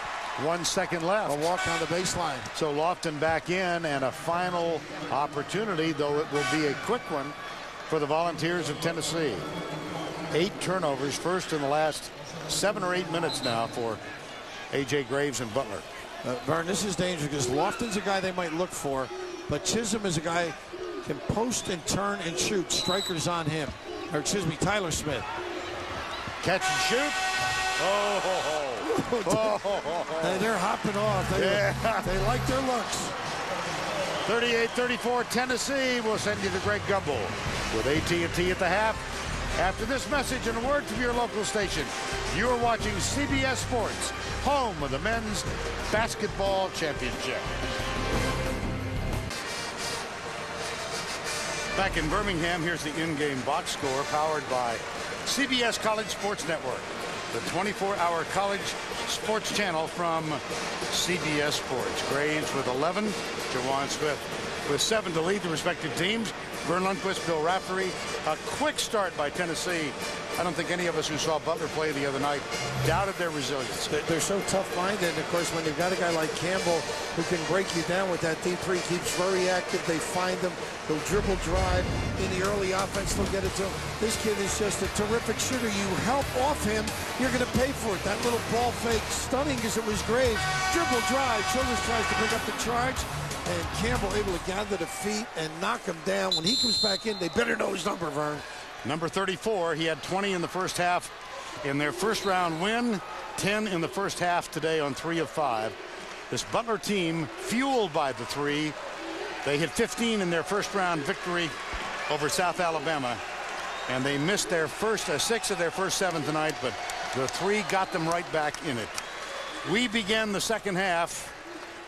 1 second left. A walk on the baseline. So Lofton back in, and a final opportunity, though it will be a quick one for the Volunteers of Tennessee. 8 turnovers, first in the last 7 or 8 minutes now for A.J. Graves and Butler. Vern, this is dangerous because Lofton's a guy they might look for, but Chisholm is a guy who can post and turn and shoot. Strikers on him. Or excuse me, Tyler Smith. Catch and shoot. Hey, they're hopping off. They like their looks. 38-34 Tennessee will send you to Greg Gumbel with AT&T at the half. After this message and a word from your local station, you are watching CBS Sports, home of the men's basketball championship. Back in Birmingham, here's the in-game box score powered by CBS College Sports Network, the 24-hour college sports channel from CBS Sports. Graves with 11, Jawan Smith with 7 to lead the respective teams. Vern Lundquist, Bill Raftery. A quick start by Tennessee, I don't think any of us who saw Butler play the other night doubted their resilience. They're so tough-minded, and of course, when you've got a guy like Campbell who can break you down with that deep three, keeps very active. They find him. He'll dribble drive in the early offense. They'll get it to him. This kid is just a terrific shooter. You help off him, you're going to pay for it. That little ball fake, stunning as it was Graves. Dribble drive. Childress tries to pick up the charge, and Campbell able to gather the feet and knock him down. When he comes back in, they better know his number, Vern. Number 34, he had 20 in the first half in their first round win, 10 in the first half today on 3 of 5. This Butler team, fueled by the three, they hit 15 in their first round victory over South Alabama, and they missed their first 6 of their first 7 tonight, but the three got them right back in it. We began the second half.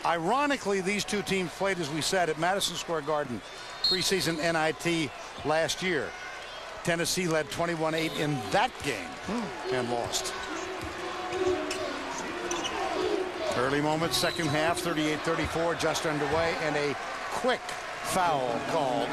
Ironically, these two teams played, as we said, at Madison Square Garden preseason NIT last year. Tennessee led 21-8 in that game and lost. Early moments, second half, 38-34, just underway, and a quick foul called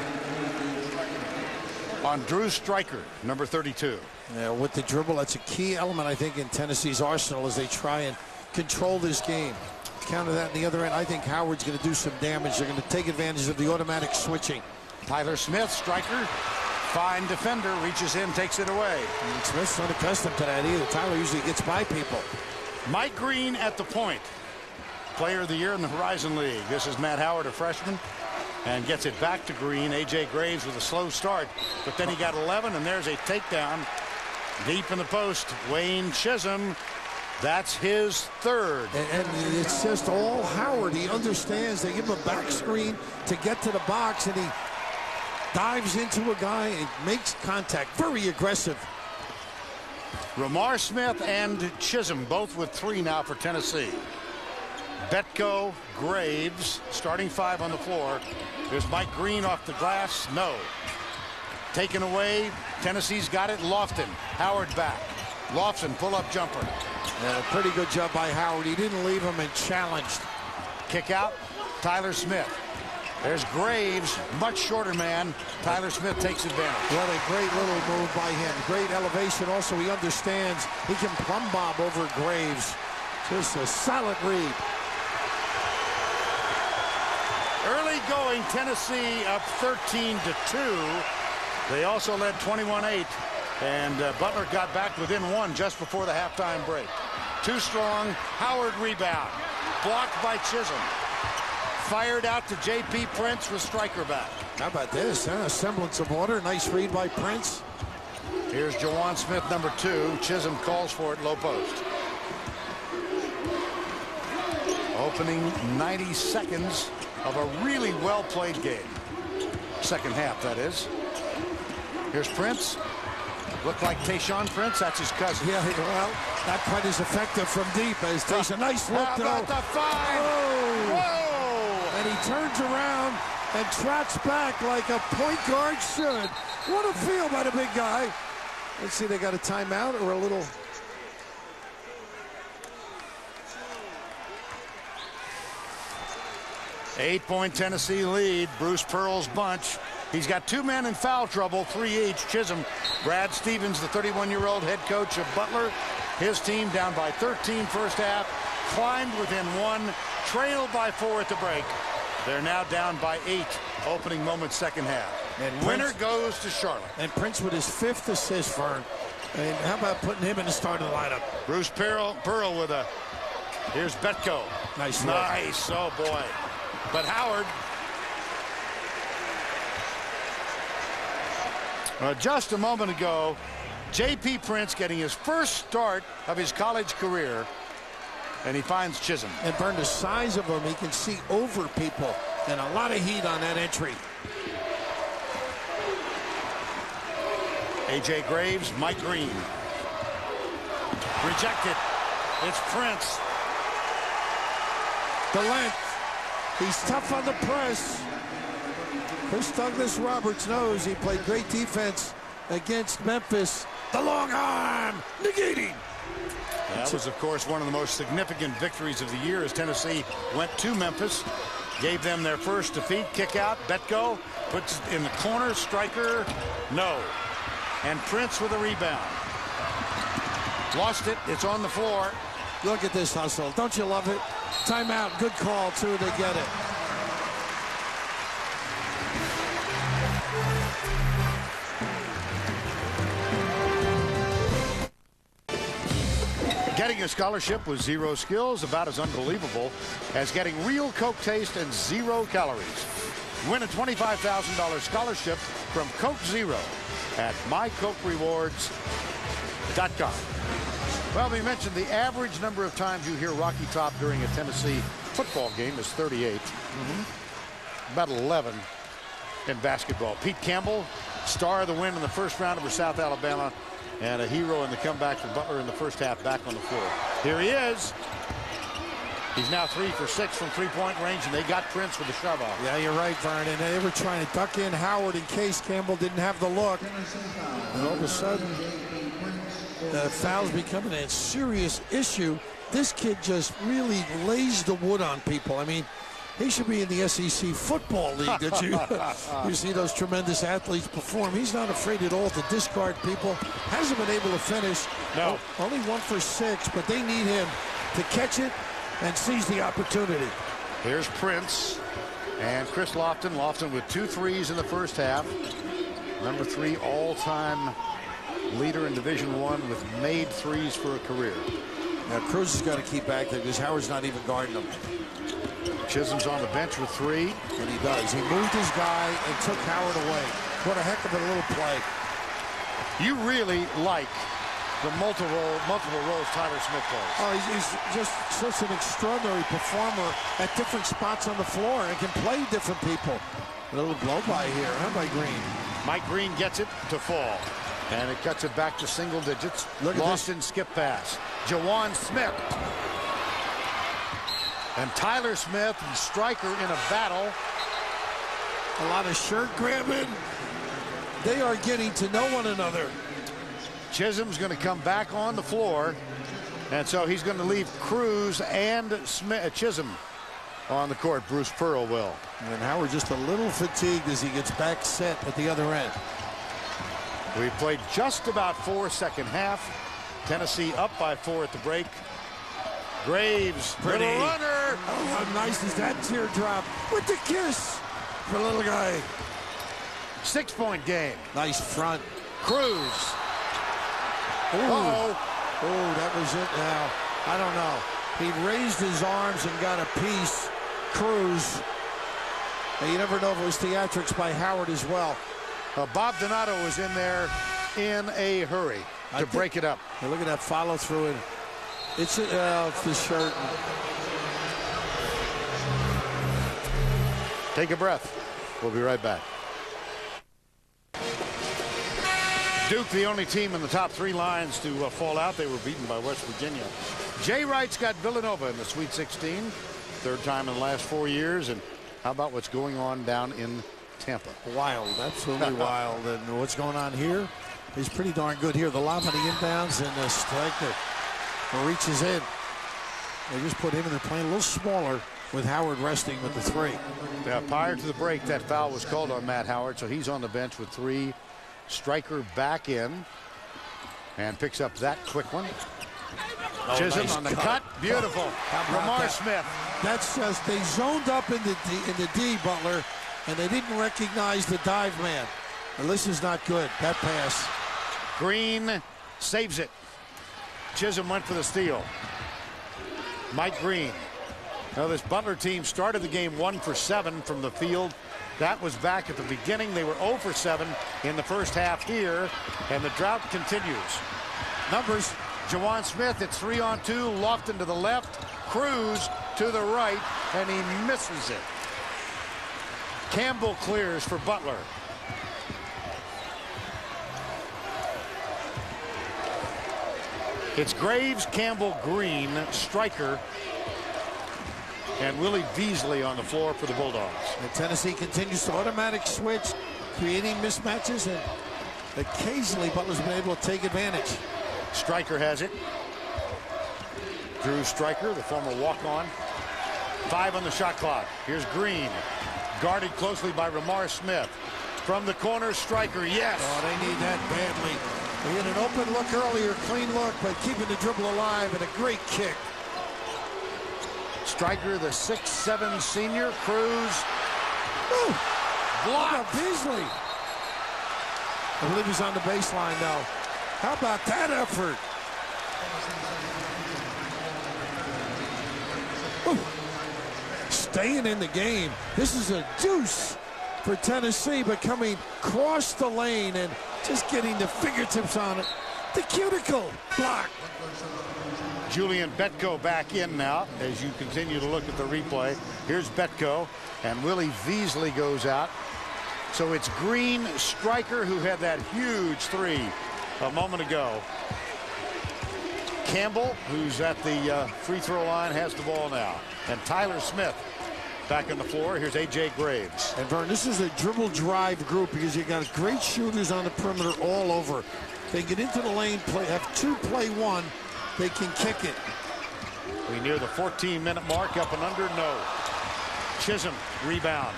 on Drew Stryker, number 32. Yeah, with the dribble, that's a key element, I think, in Tennessee's arsenal as they try and control this game. Counter that on the other end. I think Howard's going to do some damage. They're going to take advantage of the automatic switching. Tyler Smith, Stryker, fine defender, reaches in, takes it away. And Smith's not accustomed to that either. Tyler usually gets by people. Mike Green at the point. Player of the year in the Horizon League. This is Matt Howard, a freshman, and gets it back to Green. A.J. Graves with a slow start, but then he got 11, and there's a takedown deep in the post. Wayne Chisholm, that's his third. And it's just all Howard. He understands. They give him a back screen to get to the box, and he dives into a guy and makes contact. Very aggressive. Ramar Smith and Chisholm both with 3 now for Tennessee. Betko, Graves, starting 5 on the floor. There's Mike Green off the glass. No. Taken away. Tennessee's got it. Lofton. Howard back. Lofton, pull-up jumper. Yeah, pretty good job by Howard. He didn't leave him and challenged. Kick out. Tyler Smith. There's Graves, much shorter man. Tyler Smith takes advantage. What a great little move by him. Great elevation. Also, he understands he can plumb bob over Graves. Just a solid read. Early going, Tennessee up 13-2. They also led 21-8, and Butler got back within 1 just before the halftime break. Too strong. Howard rebound. Blocked by Chisholm. Fired out to J.P. Prince with Stryker back. How about this? A semblance of order. Nice read by Prince. Here's Jawan Smith, number 2. Chisholm calls for it, low post. Opening 90 seconds of a really well-played game. Second half, that is. Here's Prince. Looked like Tayshaun Prince. That's his cousin. Yeah, well, not quite as effective from deep as takes a nice look, How though. about the five? Oh. Whoa! And he turns around and trots back like a point guard should. What a feel by the big guy. Let's see, they got a timeout or a little... Eight-point Tennessee lead. Bruce Pearl's bunch. He's got 2 men in foul trouble, 3 each. Chisholm. Brad Stevens, the 31-year-old head coach of Butler. His team down by 13 first half. Climbed within 1. Trailed by 4 at the break. They're now down by 8. Opening moments second half. And winner goes to Charlotte. And Prince with his 5th assist, Vern. And how about putting him in the starting lineup? Bruce Pearl with a... Here's Betko. Nice. Nice. Oh, boy. But Howard... just a moment ago, J.P. Prince getting his first start of his college career, and he finds Chisholm. And Vern, the size of him, he can see over people, and a lot of heat on that entry. A.J. Graves, Mike Green. Rejected. It's Prince. The length. He's tough on the press. Chris Douglas Roberts knows he played great defense against Memphis. The long arm, negating. That was, of course, one of the most significant victories of the year as Tennessee went to Memphis, gave them their first defeat. Kick out, Betko puts it in the corner. Stryker, no. And Prince with a rebound. Lost it. It's on the floor. Look at this hustle. Don't you love it? Timeout. Good call, too. They get it. Getting a scholarship with 0 skills, about as unbelievable as getting real Coke taste and 0 calories. Win a $25,000 scholarship from Coke Zero at mycokerewards.com. Well, we mentioned the average number of times you hear Rocky Top during a Tennessee football game is 38. About 11 in basketball. Pete Campbell, star of the win in the first round over South Alabama, and a hero in the comeback for Butler in the first half, back on the floor. Here he is. He's now 3 for 6 from three-point range, and they got Prince with a shove-off. Yeah, you're right, Vernon. They were trying to duck in Howard in case Campbell didn't have the look. And all of a sudden, fouls becoming a serious issue. This kid just really lays the wood on people. I mean, he should be in the SEC Football League. Did you? You see those tremendous athletes perform. He's not afraid at all to discard people. Hasn't been able to finish. No. Only 1 for 6, but they need him to catch it and seize the opportunity. Here's Prince and Chris Lofton. Lofton with 2 threes in the first half. Number 3 all-time leader in Division I with made threes for a career. Now Cruz has got to keep back there because Howard's not even guarding him. Chisholm's on the bench with 3. And he does. He moved his guy and took Howard away. What a heck of a little play. You really like the multiple roles Tyler Smith plays. Oh, he's just such an extraordinary performer at different spots on the floor and can play different people. A little blow by here, huh, by Green. Mike Green gets it to fall. And it cuts it back to single digits. Look at Lost this. in skip pass. Jawan Smith. And Tyler Smith and Stryker in a battle. A lot of shirt grabbing. They are getting to know one another. Chisholm's going to come back on the floor. And so he's going to leave Cruz and Chisholm on the court. Bruce Pearl will. And Howard just a little fatigued as he gets back set at the other end. We played just about 4 second half. Tennessee up by 4 at the break. Graves, Pretty. little runner. Oh, how nice is that teardrop with the kiss for the little guy. 6-point game. Nice front. Cruz. Oh, that was it now. I don't know. He raised his arms and got a piece. Cruz. And you never know if it was theatrics by Howard as well. Bob Donato was in there in a hurry to break it up. Look at that follow through it. It's the shirt. Take a breath. We'll be right back. Duke, the only team in the top 3 lines to fall out. They were beaten by West Virginia. Jay Wright's got Villanova in the Sweet 16. 3rd time in the last 4 years. And how about what's going on down in Tampa? Wild, absolutely wild. And what's going on here is pretty darn good here. The lob on the inbounds and the striker reaches in. They just put him in there playing a little smaller with Howard resting with the 3. Yeah, prior to the break, that foul was called on Matt Howard, so he's on the bench with 3. Stryker back in and picks up that quick one. Chisholm nice on the cut. Beautiful. Lamar that? Smith. That's just, they zoned up in the D, Butler, and they didn't recognize the dive man. And this is not good, that pass. Green saves it. Chisholm went for the steal. Mike Green. Now this Butler team started the game 1 for 7 from the field. That was back at the beginning. They were 0 for 7 in the first half here, and the drought continues. Numbers, Jawan Smith, it's 3-on-2, Lofton to the left, Cruz to the right, and he misses it. Campbell clears for Butler. It's Graves, Campbell, Green, Stryker, and Willie Beasley on the floor for the Bulldogs. And Tennessee continues to automatic switch, creating mismatches, and occasionally Butler's been able to take advantage. Stryker has it. Drew Stryker, the former walk-on. 5 on the shot clock. Here's Green, guarded closely by Lamar Smith. From the corner, Stryker, yes. Oh, they need that badly. He had an open look earlier, clean look, but keeping the dribble alive and a great kick. Striker, the 6'7" senior, Cruz. Ooh. Blocked. Beasley. I believe he's on the baseline now. How about that effort? Ooh. Staying in the game. This is a deuce for Tennessee, but coming across the lane and just getting the fingertips on it. The cuticle block. Julian Betko back in now as you continue to look at the replay. Here's Betko, and Willie Beasley goes out. So it's Green, Striker, who had that huge three a moment ago. Campbell, who's at the free throw line, has the ball now. And Tyler Smith back on the floor. Here's A.J. Graves. And Vern, this is a dribble drive group because you got great shooters on the perimeter all over. They get into the lane, have two play one. They can kick it. We near the 14-minute mark, up and under, no. Chisholm, rebound.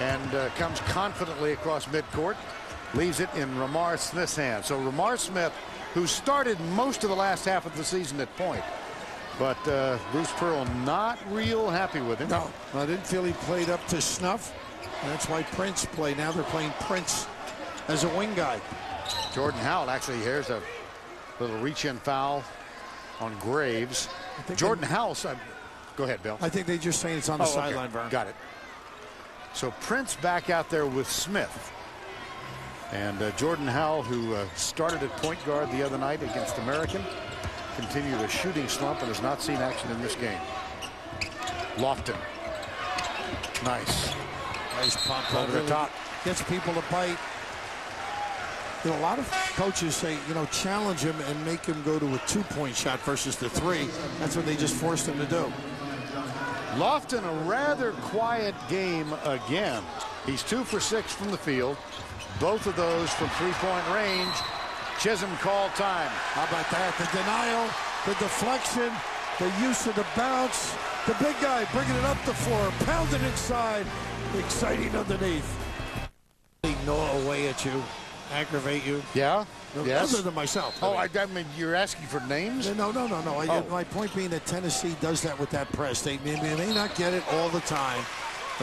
And comes confidently across midcourt. Leaves it in Ramar Smith's hands. So Ramar Smith, who started most of the last half of the season at point. But Bruce Pearl not real happy with him. No, I didn't feel he played up to snuff. And that's why Prince played. Now they're playing Prince as a wing guy. Jordan Howell, actually, here's a little reach-in foul on Graves. Jordan Howell, go ahead, Bill. I think they're just saying it's on the sideline, Vern. Got it. So Prince back out there with Smith. And Jordan Howell, who started at point guard the other night against American, continued a shooting slump and has not seen action in this game. Lofton. Nice. Nice pump over the top. Gets people to bite. You know, a lot of coaches say, you know, challenge him and make him go to a two-point shot versus the three. That's what they just forced him to do. Lofton, a rather quiet game again. He's 2 for 6 from the field. Both of those from three-point range. Chisholm called time. How about that? The denial, the deflection, the use of the bounce. The big guy bringing it up the floor, pounding inside. Exciting underneath. They gnaw away at you, aggravate you. Yeah? Yes. Other than myself. Oh, I mean, you're asking for names? No. My point being that Tennessee does that with that press. They may not get it all the time,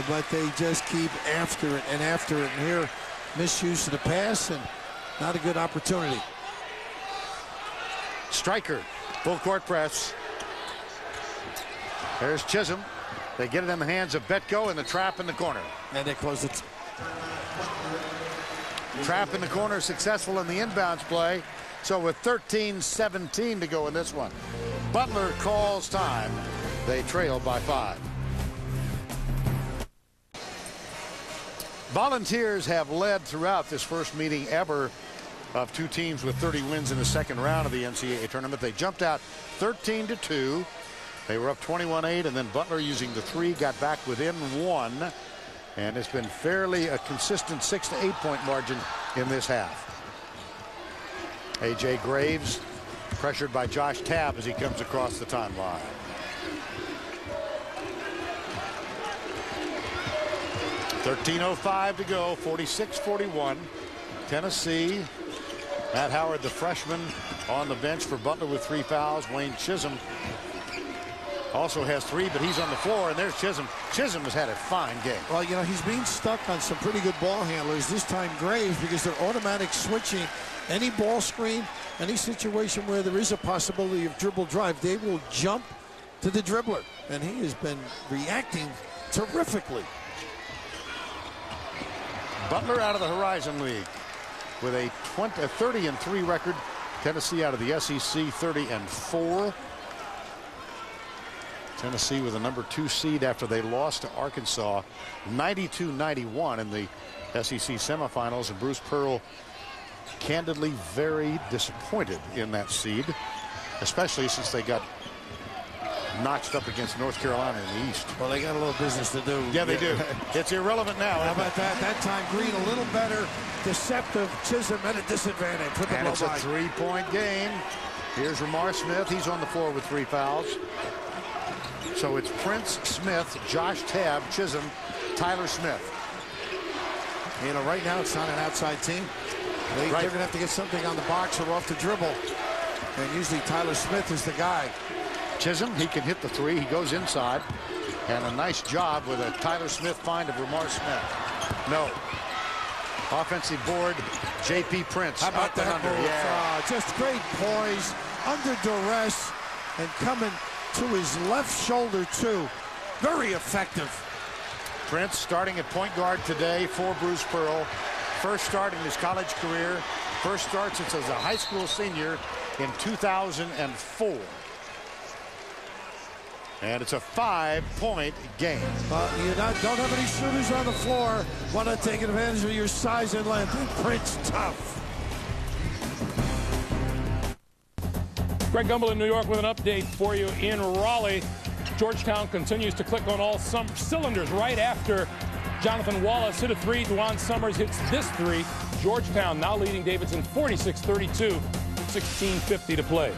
but they just keep after it and after it. And here, misuse of the pass and not a good opportunity. Striker, full court press. There's Chisholm. They get it in the hands of Betko and the trap in the corner. And they close it. Trap in the corner, successful in the inbounds play. So with 13-17 to go in this one. Butler calls time. They trail by 5. Volunteers have led throughout this first meeting ever of two teams with 30 wins in the second round of the NCAA tournament. They jumped out 13-2. They were up 21-8, and then Butler, using the three, got back within 1. And it's been fairly a consistent 6 to 8 point margin in this half. A.J. Graves pressured by Josh Tabb as he comes across the timeline. .13:05 to go, 46-41. Tennessee. Matt Howard, the freshman, on the bench for Butler with 3 fouls. Wayne Chisholm also has 3, but he's on the floor, and there's Chisholm. Chisholm has had a fine game. Well, you know, he's being stuck on some pretty good ball handlers, this time Graves, because they're automatic switching. Any ball screen, any situation where there is a possibility of dribble drive, they will jump to the dribbler, and he has been reacting terrifically. Butler out of the Horizon League with a 30-3 record. Tennessee out of the SEC 30-4. Tennessee with a number 2 seed after they lost to Arkansas 92-91 in the SEC semifinals, and Bruce Pearl candidly very disappointed in that seed, especially since they got notched up against North Carolina in the East. Well, they got a little business to do. Yeah, they do. It's irrelevant now. How about that? That time Green a little better, deceptive. Chisholm at a disadvantage. And it's a 3-point game. Here's Ramar Smith. He's on the floor with 3 fouls. So it's Prince, Smith, Josh Tabb, Chisholm, Tyler Smith. You know, right now it's not an outside team. They're going to have to get something on the box or off the dribble. And usually Tyler Smith is the guy. Chisholm, he can hit the three. He goes inside. And a nice job with a Tyler Smith find of Ramar Smith. No. Offensive board, J.P. Prince. How about that under? move? Yeah. Just great poise, under duress, and coming to his left shoulder, too. Very effective. Prince starting at point guard today for Bruce Pearl. First start in his college career. First start since as a high school senior in 2004. And it's a 5-point game. You don't have any shooters on the floor. Want to take advantage of your size and length. And Prince tough. Greg Gumbel in New York with an update for you in Raleigh. Georgetown continues to click on all cylinders right after Jonathan Wallace hit a three. Duan Summers hits this three. Georgetown now leading Davidson 46-32, 16:50 to play.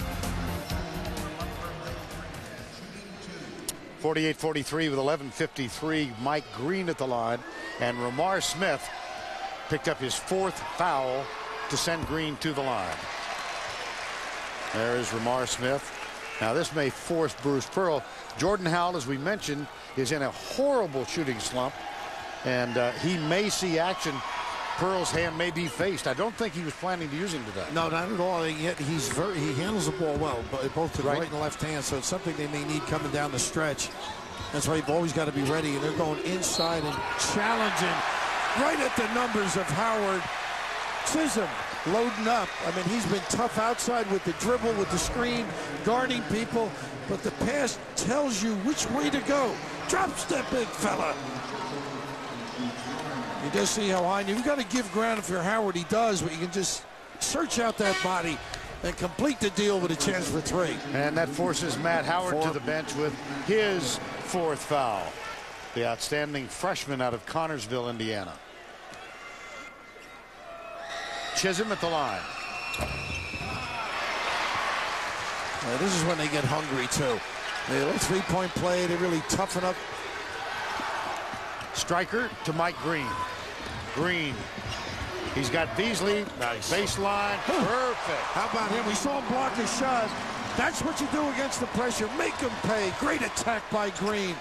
48-43 with 11:53. Mike Green at the line. And Ramar Smith picked up his 4th foul to send Green to the line. There is Ramar Smith. Now this may force Bruce Pearl. Jordan Howell, as we mentioned, is in a horrible shooting slump. And he may see action. Pearl's hand may be faced. I don't think he was planning to use him today. No, not at all. Yet he handles the ball well, both to the right and left hand. So it's something they may need coming down the stretch. That's why you've always got to be ready. And they're going inside and challenging right at the numbers of Howard. Chisholm loading up. I mean, he's been tough outside with the dribble, with the screen, guarding people. But the pass tells you which way to go. Drops that big fella. You just see how high. You've got to give ground if you're Howard. He does, but you can just search out that body and complete the deal with a chance for three. And that forces Matt Howard to the bench with his 4th foul. The outstanding freshman out of Connorsville, Indiana. Chisholm at the line. This is when they get hungry, too. The little three-point play, they really toughen up. Striker to Mike Green. Green. He's got Beasley. Nice. Baseline. Perfect. How about him? We saw him block a shot. That's what you do against the pressure. Make him pay. Great attack by Green.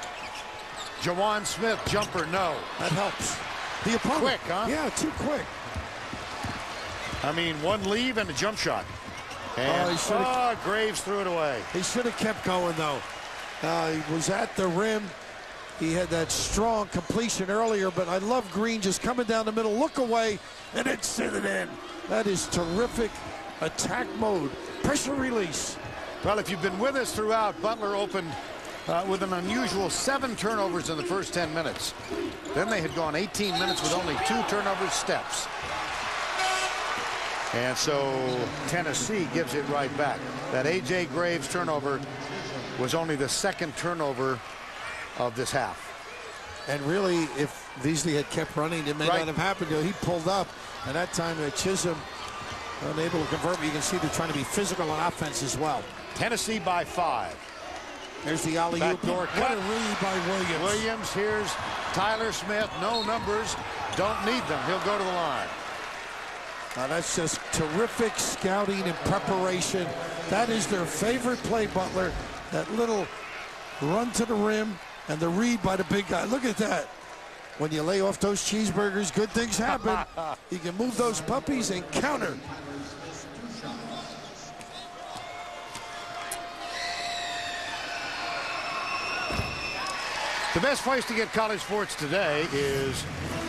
Jawan Smith, jumper, no. That helps. The opponent. Quick, huh? Yeah, too quick. I mean, one leave and a jump shot. And Graves threw it away. He should have kept going, though. He was at the rim. He had that strong completion earlier, but I love Green just coming down the middle, look away, and then send it in. That is terrific attack mode. Pressure release. Well, if you've been with us throughout, Butler opened with an unusual 7 turnovers in the first 10 minutes. Then they had gone 18 minutes with only 2 turnover steps. And so Tennessee gives it right back. That A.J. Graves turnover was only the 2nd turnover of this half. And really, if Beasley had kept running, it may not have happened. He pulled up, and that time Chisholm unable to convert. But you can see they're trying to be physical on offense as well. Tennessee by 5. There's the alley-oop. Backdoor cut. What a read by Williams. Williams, here's Tyler Smith. No numbers. Don't need them. He'll go to the line. Now that's just terrific scouting and preparation. That is their favorite play, Butler. That little run to the rim and the read by the big guy. Look at that. When you lay off those cheeseburgers, good things happen. You can move those puppies and counter. The best place to get college sports today is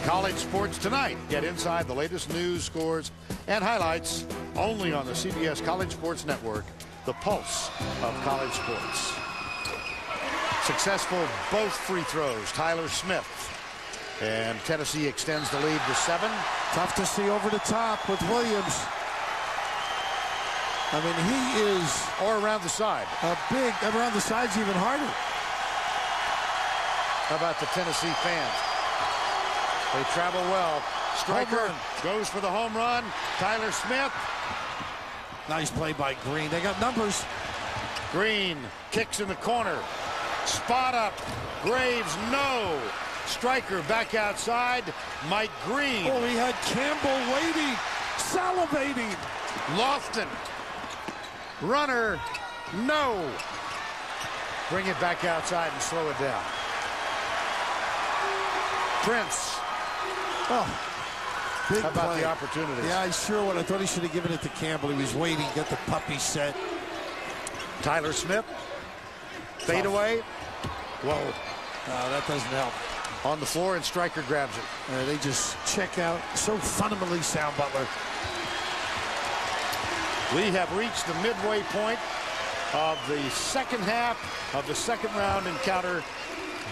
College Sports Tonight. Get inside the latest news, scores, and highlights only on the CBS College Sports Network, the pulse of college sports. Successful both free throws, Tyler Smith. And Tennessee extends the lead to 7. Tough to see over the top with Williams. I mean, he is... Or around the side. Around the side's even harder. How about the Tennessee fans? They travel well. Striker goes for the home run. Tyler Smith. Nice play by Green. They got numbers. Green kicks in the corner. Spot up. Graves, no. Striker back outside. Mike Green. Oh, he had Campbell waiting. Salivating. Lofton. Runner. No. Bring it back outside and slow it down. Prince. Oh, big How about play. the opportunities? Yeah, I sure would. I thought he should have given it to Campbell. He was waiting, get the puppy set. Tyler Smith. Fade away. Whoa. No, that doesn't help. On the floor, and Stryker grabs it. They just check out. So fundamentally sound, Butler. We have reached the midway point of the second half of the second round encounter.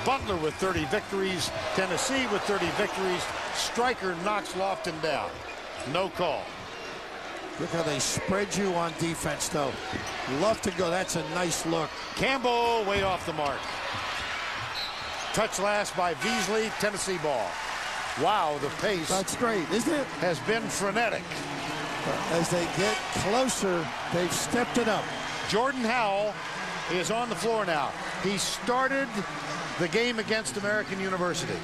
Butler with 30 victories. Tennessee with 30 victories. Stryker knocks Lofton down. No call. Look how they spread you on defense, though. Love to go. That's a nice look. Campbell way off the mark. Touch last by Beasley. Tennessee ball. Wow, the pace. That's great, isn't it? Has been frenetic. As they get closer, they've stepped it up. Jordan Howell is on the floor now. He started the game against American University.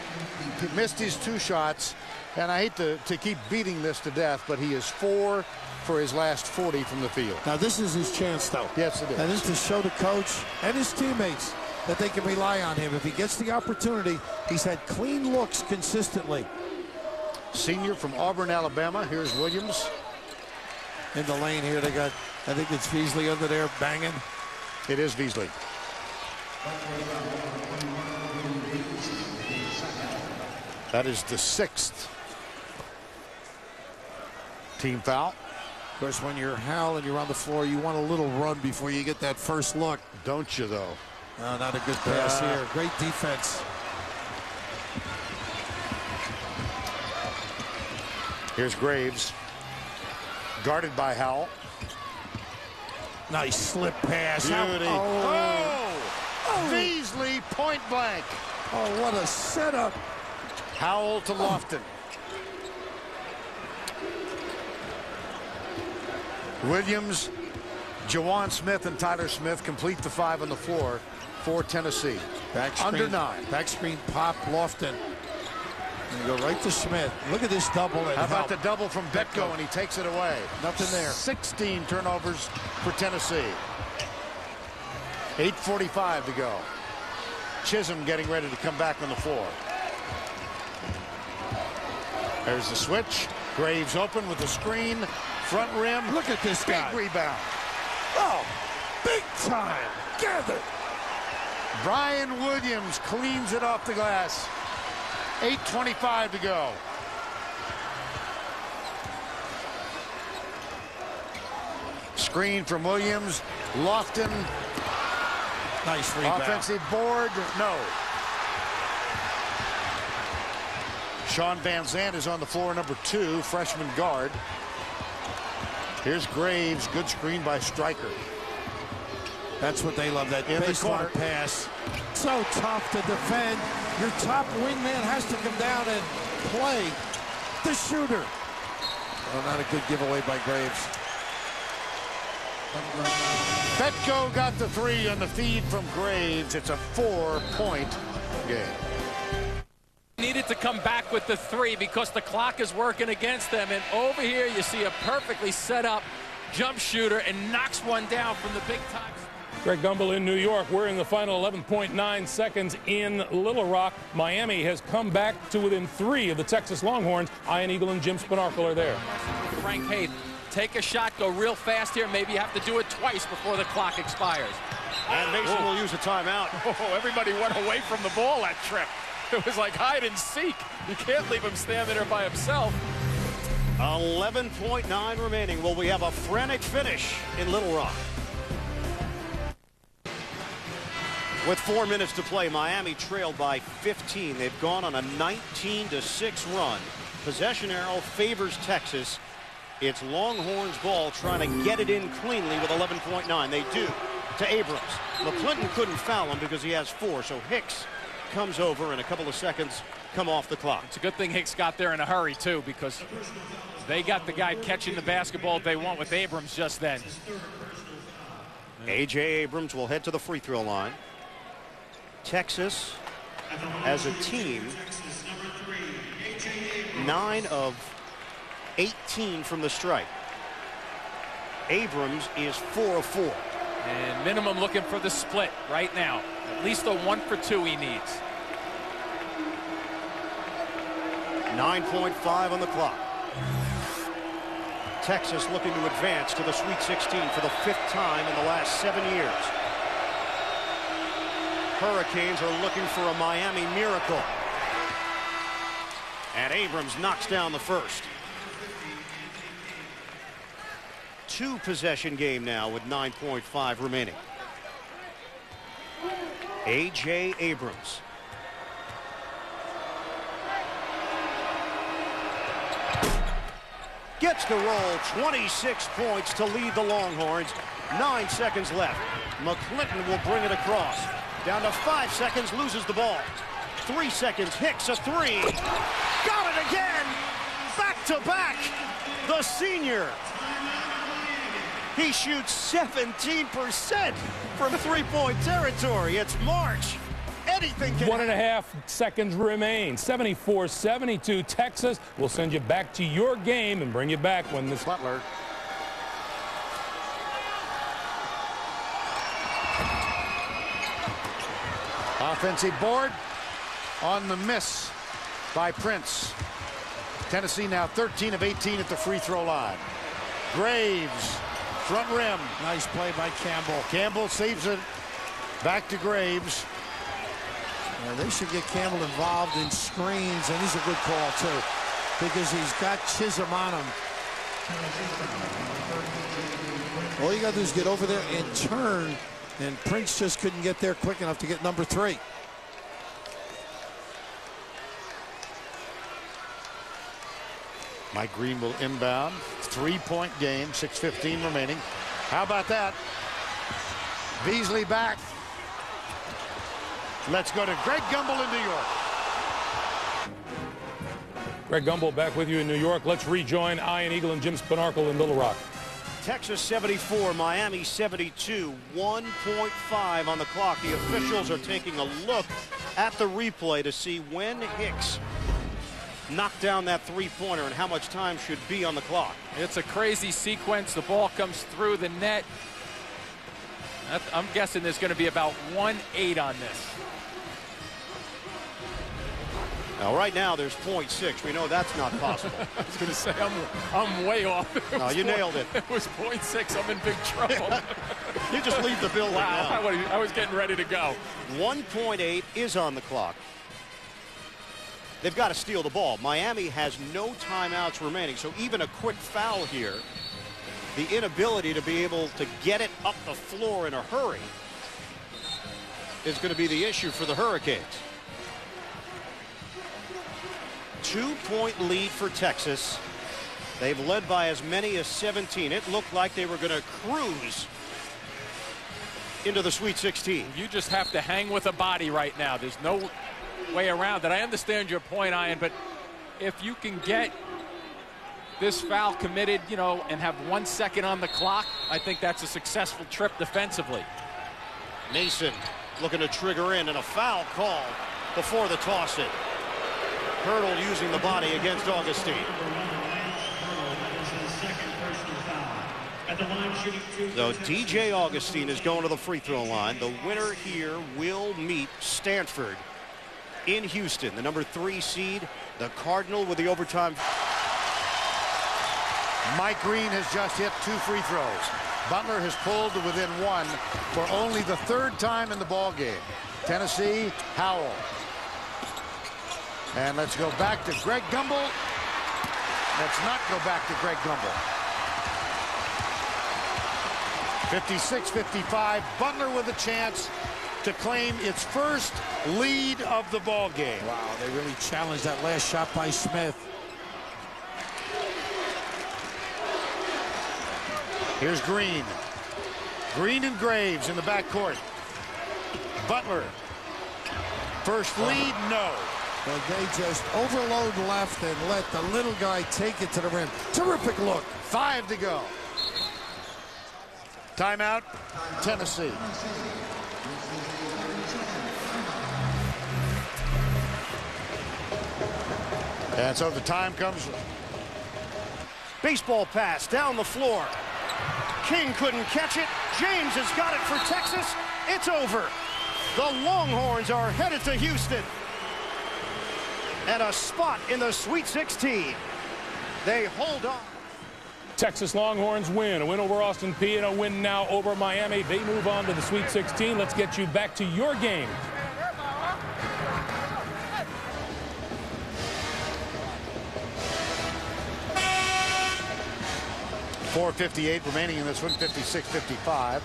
He missed his 2 shots, and I hate to keep beating this to death, but he is 4 for his last 40 from the field. Now, this is his chance, though. Yes, it is. And this is to show the coach and his teammates that they can rely on him. If he gets the opportunity, he's had clean looks consistently. Senior from Auburn, Alabama. Here's Williams. In the lane here, they got, I think it's Beasley under there banging. It is Beasley. That is the 6th team foul. Of course, when you're Howell and you're on the floor, you want a little run before you get that first look. Don't you, though? No, not a good pass here. Great defense. Here's Graves. Guarded by Howell. Nice slip pass. Beauty. Oh. Beasley point blank. Oh, what a setup. Howell to Lofton. Williams, Jawan Smith, and Tyler Smith complete the 5 on the floor for Tennessee. Back screen, under 9. Back screen pop, Lofton. And go right to Smith. Look at this double. How about the double from Betko, and he takes it away. Nothing there. 16 turnovers for Tennessee. 8:45 to go. Chisholm getting ready to come back on the floor. There's the switch. Graves open with the screen. Front rim. Look at this guy. Big rebound. Oh, big time. Gathered. Brian Williams cleans it off the glass. 8:25 to go. Screen from Williams. Lofton. Nice rebound. Offensive board. No. Sean Van Zandt is on the floor, number 2, freshman guard. Here's Graves. Good screen by Stryker. That's what they love, that In the corner. baseline pass. So tough to defend. Your top wingman has to come down and play the shooter. Well, not a good giveaway by Graves. Betko got the 3 on the feed from Graves. It's a 4-point game. Needed to come back with the 3 because the clock is working against them. And over here you see a perfectly set up jump shooter and knocks one down from the big time. Greg Gumbel in New York. We're in the final 11.9 seconds in Little Rock. Miami has come back to within 3 of the Texas Longhorns. Ian Eagle and Jim Spanarkel are there. Frank Haith, take a shot, go real fast here. Maybe you have to do it twice before the clock expires. And Mason will use a timeout. Oh, everybody went away from the ball that trip. It was like hide and seek. You can't leave him standing there by himself. 11.9 remaining. Will we have a frantic finish in Little Rock? With 4 minutes to play, Miami trailed by 15. They've gone on a 19-6 run. Possession arrow favors Texas. It's Longhorns ball trying to get it in cleanly with 11.9. They do to Abrams. McClinton couldn't foul him because he has 4, so Hicks comes over and a couple of seconds come off the clock. It's a good thing Hicks got there in a hurry, too, because they got the guy catching the basketball they want with Abrams just then. A.J. Abrams will head to the free throw line. Texas, as a team, 9 of 18 from the stripe. Abrams is 4 of 4. And minimum looking for the split right now. At least a 1 for 2 he needs. 9.5 on the clock. Texas looking to advance to the Sweet 16 for the 5th time in the last 7 years. Hurricanes are looking for a Miami miracle. And Abrams knocks down the first. 2-possession game now with 9.5 remaining. A.J. Abrams. Gets the roll, 26 points to lead the Longhorns. 9 seconds left. McClinton will bring it across. Down to 5 seconds, loses the ball. 3 seconds, Hicks a 3. Got it again! Back to back! The senior. He shoots 17% from 3-point territory. It's March. Anything can 1.5 seconds remain. 74-72. Texas will send you back to your game and bring you back when this Butler. Offensive board on the miss by Prince. Tennessee now 13 of 18 at the free throw line. Graves, front rim. Nice play by Campbell. Campbell saves it. Back to Graves. They should get Campbell involved in screens, and he's a good call too, because he's got Chisholm on him. All you got to do is get over there and turn, and Prince just couldn't get there quick enough to get number 3. Mike Green will inbound. 3-point game, 6:15 remaining. How about that? Beasley back. Let's go to Greg Gumbel in New York. Greg Gumbel back with you in New York. Let's rejoin Ian Eagle and Jim Spanarkel in Little Rock. Texas 74, Miami 72, 1.5 on the clock. The officials are taking a look at the replay to see when Hicks knocked down that 3-pointer and how much time should be on the clock. It's a crazy sequence. The ball comes through the net. I'm guessing there's going to be about 1-8 on this. Now, right now, there's 0.6. We know that's not possible. I was going to say, I'm way off. No, you nailed it. It was 0.6. I'm in big trouble. You just leave the building now. I was getting ready to go. 1.8 is on the clock. They've got to steal the ball. Miami has no timeouts remaining, so even a quick foul here, the inability to be able to get it up the floor in a hurry is going to be the issue for the Hurricanes. 2-point lead for Texas. They've led by as many as 17. It looked like they were going to cruise into the Sweet 16. You just have to hang with a body right now. There's no way around it. I understand your point, Ian, but if you can get this foul committed, you know, and have 1 second on the clock, I think that's a successful trip defensively. Mason looking to trigger in, and a foul call before the toss-in. Hurdle using the body against Augustine. So DJ Augustine is going to the free throw line. The winner here will meet Stanford in Houston. The number 3 seed, the Cardinal, with the overtime. Mike Green has just hit 2 free throws. Butler has pulled to within 1 for only the 3rd time in the ball game. Tennessee, Howell. And let's go back to Greg Gumbel. Let's not go back to Greg Gumbel. 56-55. Butler with a chance to claim its first lead of the ball game. Wow, they really challenged that last shot by Smith. Here's Green. Green and Graves in the backcourt. Butler. First lead, no. But they just overload left and let the little guy take it to the rim. Terrific look. 5 to go. Timeout, Tennessee. And so the time comes Baseball pass down the floor. King couldn't catch it. James has got it for Texas. It's over. The Longhorns are headed to Houston. And a spot in the Sweet 16. They hold on. Texas Longhorns win. A win over Austin Peay and a win now over Miami. They move on to the Sweet 16. Let's get you back to your game. 4:58 remaining in this one, 56-55.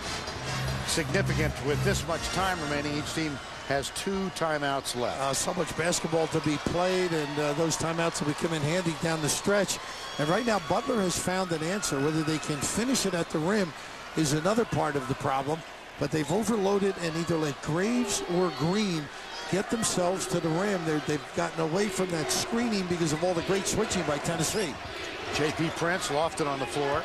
Significant with this much time remaining. Each team has 2 timeouts left. So much basketball to be played, and those timeouts will come in handy down the stretch. And right now, Butler has found an answer. Whether they can finish it at the rim is another part of the problem. But they've overloaded and either let Graves or Green get themselves to the rim. They've gotten away from that screening because of all the great switching by Tennessee. J.P. Prince lofted on the floor.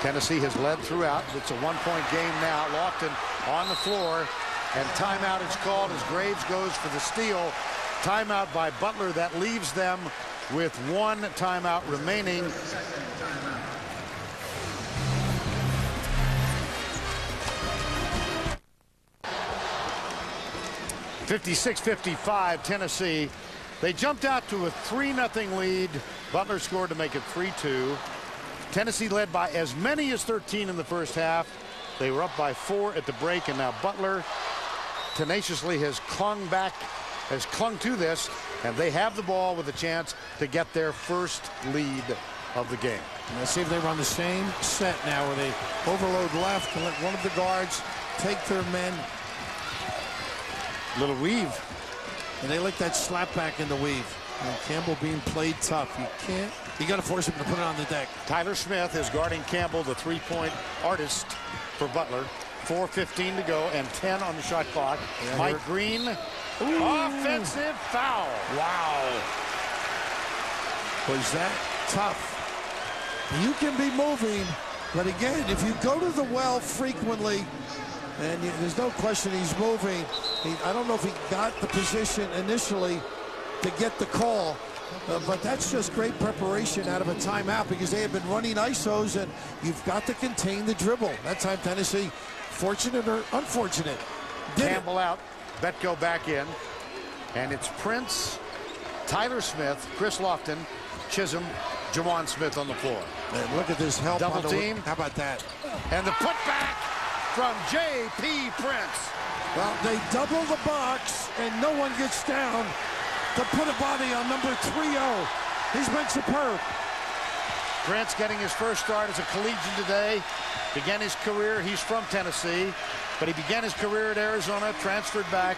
Tennessee has led throughout. It's a one-point game now. Lofton on the floor, and timeout is called as Graves goes for the steal. Timeout by Butler. That leaves them with 1 timeout remaining. (56-55) Tennessee. They jumped out to a 3-0 lead. Butler scored to make it 3-2. Tennessee led by as many as 13 in the first half. They were up by 4 at the break, and now Butler tenaciously has clung to this, and they have the ball with a chance to get their first lead of the game. And let's see if they run the same set now where they overload left and let one of the guards take their men. Little weave. And they like that slap back in the weave. And Campbell being played tough. You got to force him to put it on the deck. Tyler Smith is guarding Campbell, the three-point artist for Butler. 4:15 to go and 10 on the shot clock. Yeah, Mike Green, offensive foul. Wow. Was that tough? You can be moving, but again, if you go to the well frequently, and there's no question he's moving. I don't know if he got the position initially to get the call, but that's just great preparation out of a timeout because they have been running ISOs, and you've got to contain the dribble. That time Tennessee, fortunate or unfortunate, Campbell out, Betko back in, and it's Prince, Tyler Smith, Chris Lofton, Chisholm, Jawan Smith on the floor. And look at this help. Double team. How about that? And the putback from J.P. Prince. Well, they double the box, and no one gets down to put a body on number 3-0. He's been superb. Prince getting his first start as a collegian today. Began his career, he's from Tennessee, but he began his career at Arizona, transferred back,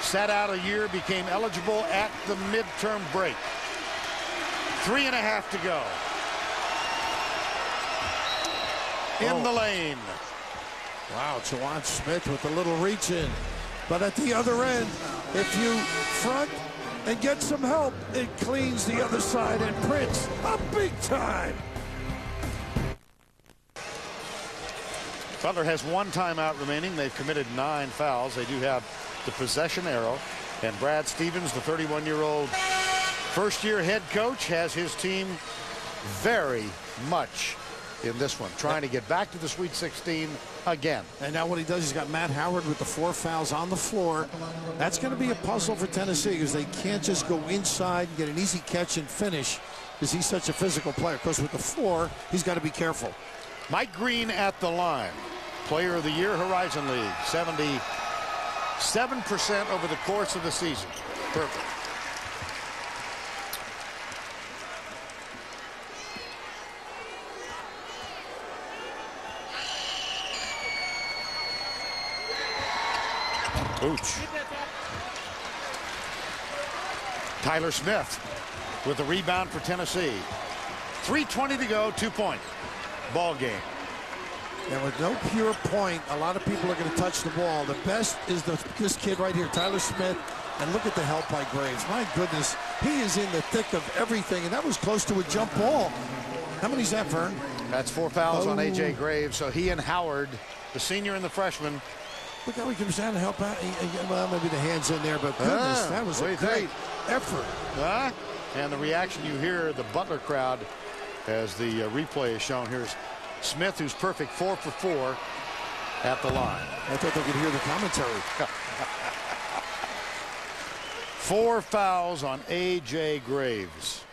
sat out a year, became eligible at the midterm break. 3.5 to go. In the lane. Wow, Jawan Smith with a little reach in. But at the other end, if you front and get some help, it cleans the other side, and Prince, a big time. Butler has 1 timeout remaining. They've committed 9 fouls. They do have the possession arrow. And Brad Stevens, the 31-year-old first-year head coach, has his team very much in this one, trying to get back to the Sweet 16 again. And now what he does, he's got Matt Howard with the 4 fouls on the floor. That's going to be a puzzle for Tennessee because they can't just go inside and get an easy catch and finish because he's such a physical player. Of course, with the 4, he's got to be careful. Mike Green at the line. Player of the Year, Horizon League. 77% over the course of the season. Perfect. Ooch. Tyler Smith with the rebound for Tennessee. 3:20 to go, 2-point ball game. And with no pure point, a lot of people are going to touch the ball. The best is this kid right here, Tyler Smith. And look at the help by Graves. My goodness, he is in the thick of everything. And that was close to a jump ball. How many's that, Vern? That's 4 fouls on A.J. Graves. So he and Howard the senior and the freshman. Look how he comes down to help out. Well, maybe the hand's in there, but goodness, that was a great effort. And the reaction you hear, the Butler crowd, as the replay is shown. Here's Smith, who's perfect, 4 for 4 at the line. I thought they could hear the commentary. 4 fouls on A.J. Graves.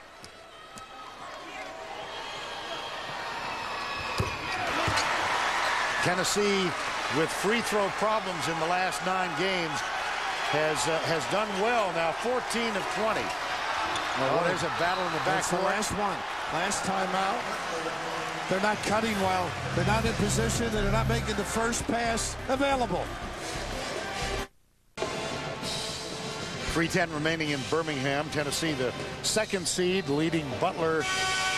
Tennessee, with free throw problems in the last 9 games, has done well now. 14 of 20. Oh, there's a battle in the back. That's the last one. Last time out. They're not cutting well. They're not in position. They're not making the first pass available. 3:10 remaining in Birmingham. Tennessee, the 2nd seed, leading Butler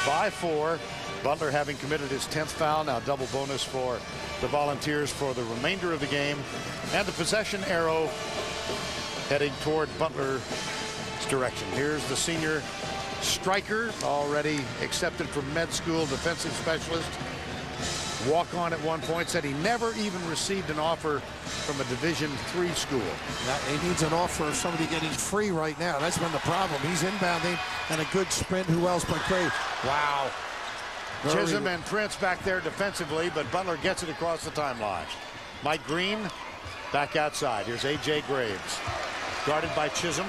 by 4. Butler having committed his 10th foul. Now double bonus for the Volunteers for the remainder of the game. And the possession arrow heading toward Butler's direction. Here's the senior Stryker, already accepted from med school, defensive specialist. Walk on at one point, said he never even received an offer from a Division III school. He needs an offer of somebody getting free right now. That's been the problem. He's inbounding and a good sprint. Who else but Graves? Wow. Chisholm and Prince back there defensively, but Butler gets it across the timeline. Mike Green back outside. Here's A.J. Graves. Guarded by Chisholm.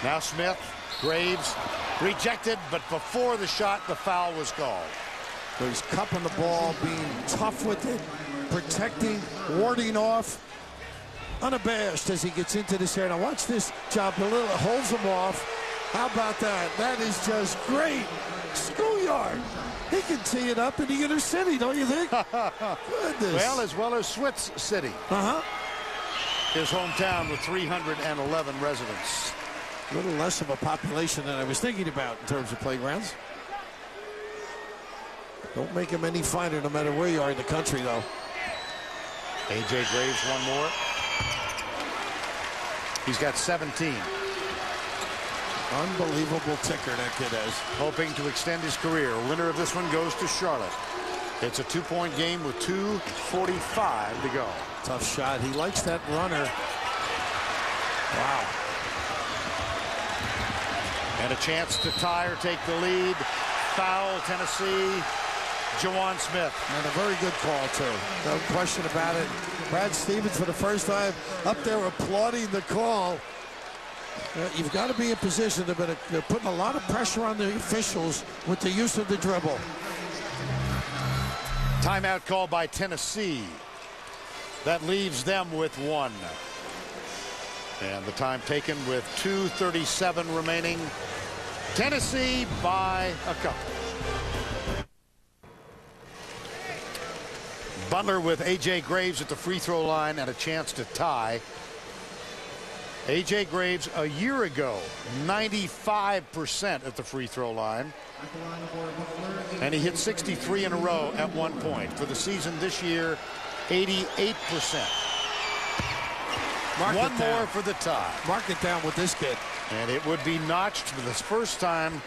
Now Smith. Graves rejected, but before the shot, the foul was called. So he's cupping the ball, being tough with it, protecting, warding off, unabashed as he gets into this area. Now watch this job. Butler holds him off. How about that? That is just great. Schoolyard. He can tee it up in the inner city, don't you think? Goodness. Well, as well as Switz City. His hometown with 311 residents. A little less of a population than I was thinking about in terms of playgrounds. Don't make them any finer no matter where you are in the country, though. A.J. Graves, one more. He's got 17. Unbelievable ticker that kid has. Hoping to extend his career. Winner of this one goes to Charlotte. It's a 2-point game with 2:45 to go. Tough shot. He likes that runner. Wow. And a chance to tie or take the lead. Foul, Tennessee. Jawan Smith. And a very good call, too. No question about it. Brad Stevens, for the first time, up there applauding the call. You've got to be in position. They're putting a lot of pressure on the officials with the use of the dribble. Timeout call by Tennessee. That leaves them with 1. And the time taken with 2:37 remaining. Tennessee by a couple. Butler with A.J. Graves at the free throw line and a chance to tie. A.J. Graves a year ago, 95% at the free throw line. And he hit 63 in a row at one point. For the season this year, 88%. One more for the tie. Mark it down with this kid. And it would be notched for the first time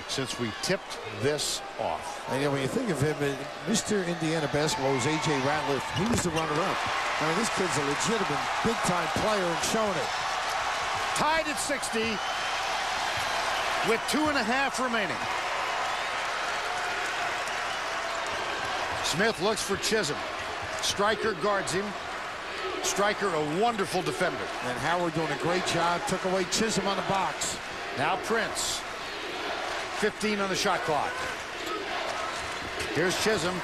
since we tipped this off. And when you think of him, Mr. Indiana basketball was A.J. Ratliff. He was the runner-up. I mean, this kid's a legitimate big-time player and showing it. Tied at 60 with 2.5 remaining. Smith looks for Chisholm. Stryker guards him. Stryker, a wonderful defender. And Howard doing a great job. Took away Chisholm on the box. Now Prince. 15 on the shot clock. Here's Chisholm.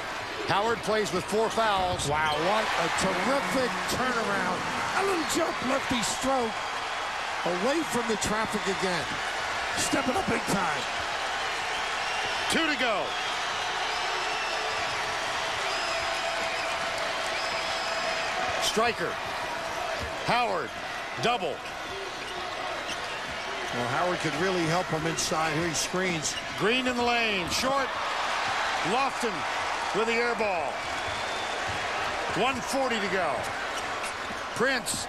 Howard plays with 4 fouls. Wow, what a terrific turnaround. A little jump lefty stroke. Away from the traffic again. Stepping up big time. 2 to go. Stryker. Howard. Double. Well, Howard could really help him inside. Here he screens. Green in the lane. Short. Lofton with the air ball. 1:40 to go. Prince.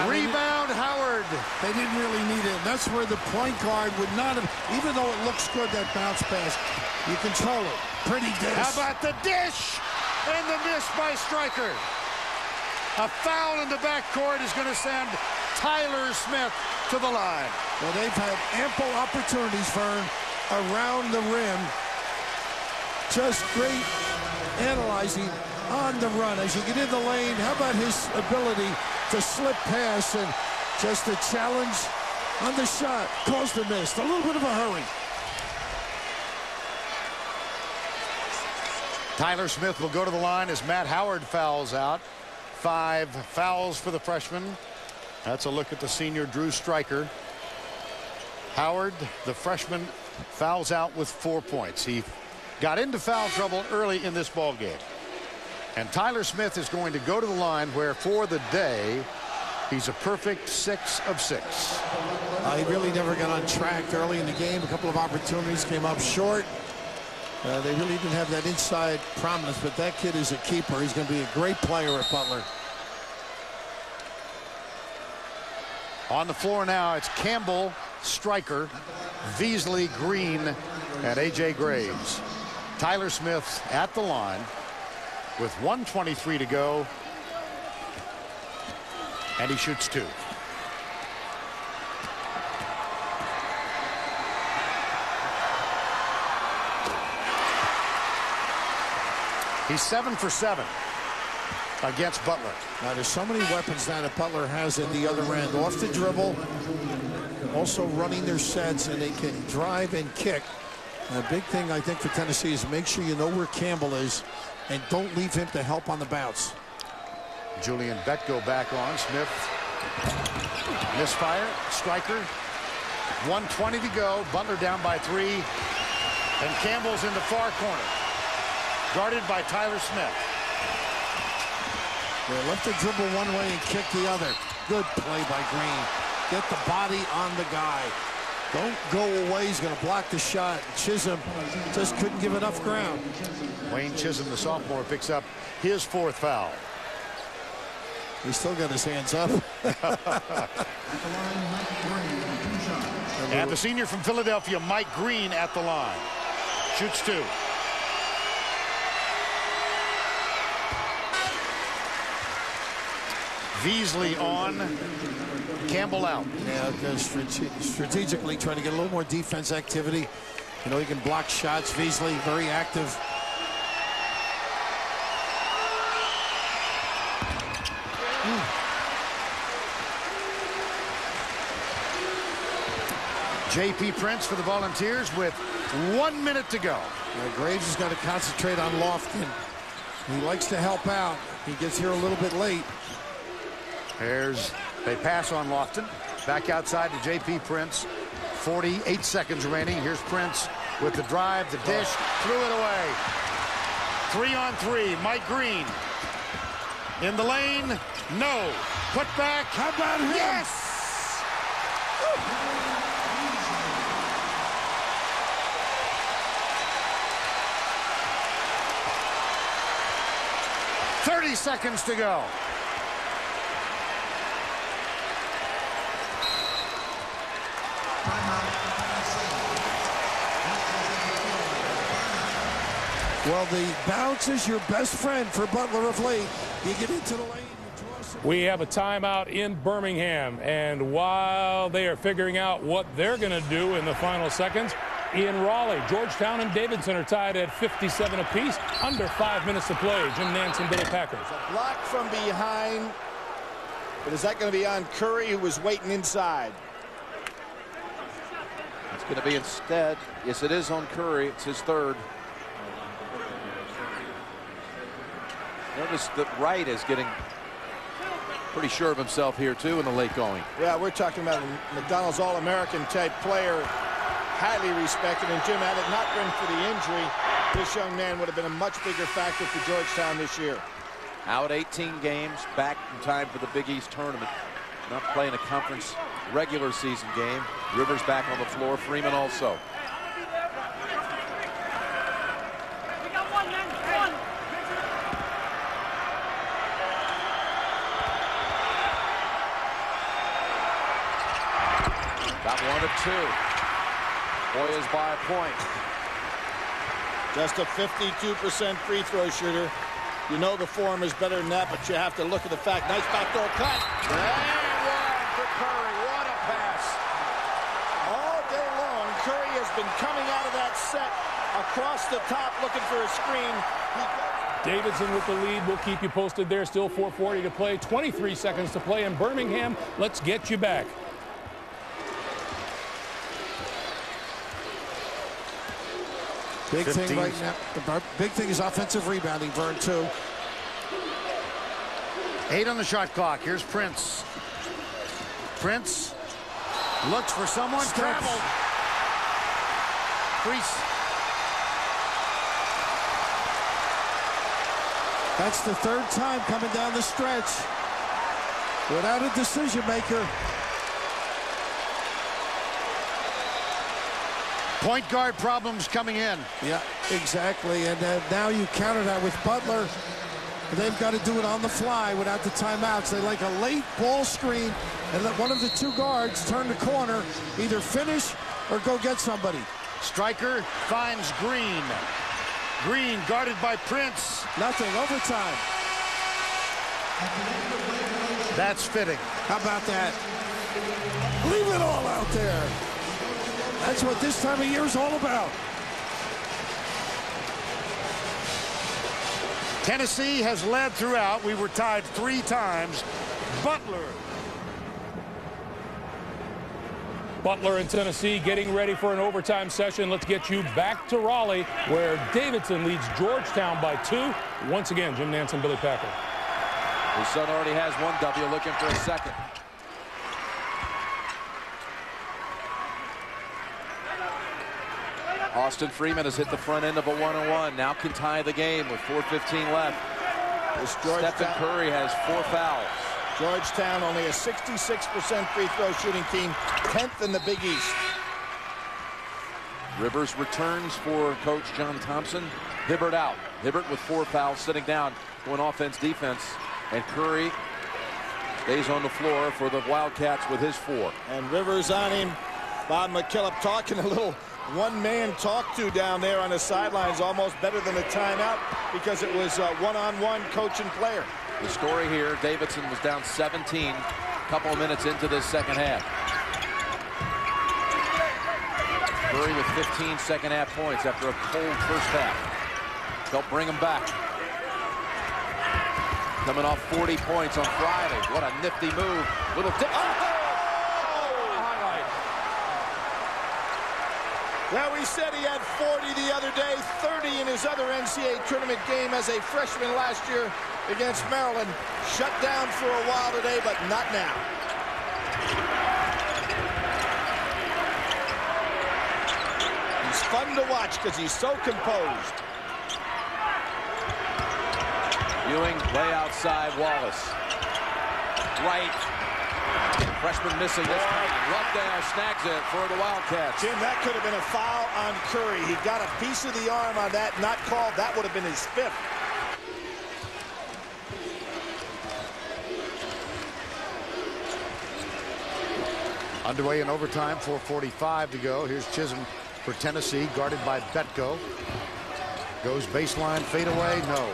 Rebound, Howard. They didn't really need it. That's where the point guard would not have, even though it looks good, that bounce pass. You control it. Pretty dish. How about the dish? and the miss by Stryker. A foul in the backcourt is going to send Tyler Smith to the line. Well, they've had ample opportunities, Vern, around the rim. Just great analyzing on the run. As you get in the lane, how about his ability to slip past, and just a challenge on the shot caused the miss. A little bit of a hurry. Tyler Smith will go to the line as Matt Howard fouls out. 5 fouls for the freshman. That's a look at the senior Drew Stryker. Howard, the freshman, fouls out with 4 points. He got into foul trouble early in this ball game. And Tyler Smith is going to go to the line where for the day he's a perfect 6 of 6. He really never got on track early in the game. A couple of opportunities came up short. They really didn't have that inside prominence, but that kid is a keeper. He's going to be a great player at Butler. On the floor now, it's Campbell, Stryker, Veasley, Green, and A.J. Graves. Tyler Smith at the line with 1:23 to go, and he shoots 2. He's 7 for 7 against Butler. Now, there's so many weapons now that Butler has at the other end. Off the dribble, also running their sets, and they can drive and kick. And a big thing, I think, for Tennessee is make sure you know where Campbell is and don't leave him to help on the bounce. Julian Betko back on. Smith misfire. Stryker. 1:20 to go. Butler down by 3. And Campbell's in the far corner, guarded by Tyler Smith. They left the dribble one way and kick the other. Good play by Green. Get the body on the guy. Don't go away. He's going to block the shot. Chisholm just couldn't give enough ground. Wayne Chisholm, the sophomore, picks up his 4th foul. He still got his hands up. And the senior from Philadelphia, Mike Green, at the line. Shoots 2. Veasley on. Campbell out. Yeah, strategically trying to get a little more defense activity. You know, he can block shots. Veasley, very active. J.P. Prince for the Volunteers with 1 minute to go. Graves has got to concentrate on Lofton. He likes to help out. He gets here a little bit late. They pass on Lofton. Back outside to J.P. Prince. 48 seconds remaining. Here's Prince with the drive, the dish, threw it away. 3-on-3. Mike Green in the lane. No. Put back. How about him? Yes! 30 seconds to go. Well, the bounce is your best friend for Butler of late. You get into the lane. We have a timeout in Birmingham, and while they are figuring out what they're going to do in the final seconds, in Raleigh, Georgetown and Davidson are tied at 57 apiece. Under 5 minutes to play. Jim Nance and Billy Packers. A block from behind, but is that going to be on Curry, who was waiting inside? It's going to be instead. Yes, it is on Curry. It's his 3rd. Notice that Wright is getting pretty sure of himself here, too, in the late going. Yeah, we're talking about a McDonald's All-American type player, highly respected. And Jim, had it not been for the injury, this young man would have been a much bigger factor for Georgetown this year. Out 18 games, back in time for the Big East tournament. Not playing a conference regular season game. Rivers back on the floor, Freeman also. Got 1 of 2. Hoyas by a point. Just a 52% free throw shooter. You know the form is better than that, but you have to look at the fact. Nice backdoor cut. And one for Curry. What a pass. All day long, Curry has been coming out of that set across the top looking for a screen. Davidson with the lead. We'll keep you posted there. Still 4:40 to play. 23 seconds to play in Birmingham. Let's get you back. Big thing right now. The big thing is offensive rebounding, Vern, too. 8 on the shot clock. Here's Prince. Prince looks for someone. Travel. Crease. That's the third time coming down the stretch without a decision maker. Point guard problems coming in. Yeah, exactly. And now you counter that with Butler. They've got to do it on the fly without the timeouts. They like a late ball screen and let one of the two guards turn the corner, either finish or go get somebody. Striker finds Green. Green guarded by Prince. Nothing. Overtime. That's fitting. How about that? Leave it all out there. That's what this time of year is all about. Tennessee has led throughout. We were tied 3 times. Butler in Tennessee getting ready for an overtime session. Let's get you back to Raleigh, where Davidson leads Georgetown by 2. Once again, Jim Nantz and Billy Packer. His son already has 1 W, looking for a second. Austin Freeman has hit the front end of a 1-on-1. Now can tie the game with 4:15 left. Stephen Curry has 4 fouls. Georgetown only a 66% free throw shooting team, 10th in the Big East. Rivers returns for Coach John Thompson. Hibbert out. Hibbert with 4 fouls, sitting down, going offense, defense. And Curry stays on the floor for the Wildcats with his 4. And Rivers on him. Bob McKillop talking a little one-man talk to down there on the sidelines, almost better than a timeout because it was one-on-one coach and player. The story here, Davidson was down 17 a couple of minutes into this second half. Curry with 15 second half points after a cold first half. They'll bring him back. Coming off 40 points on Friday. What a nifty move. Little dip. Well, we said he had 40 the other day, 30 in his other NCAA tournament game as a freshman last year against Maryland. Shut down for a while today, but not now. He's fun to watch because he's so composed. Ewing way outside Wallace. Right. Freshman missing this time. Lovedown snags it for the Wildcats. Jim, that could have been a foul on Curry. He got a piece of the arm on that, not called. That would have been his 5th. Underway in overtime, 4:45 to go. Here's Chisholm for Tennessee, guarded by Betko. Goes baseline, fadeaway, no.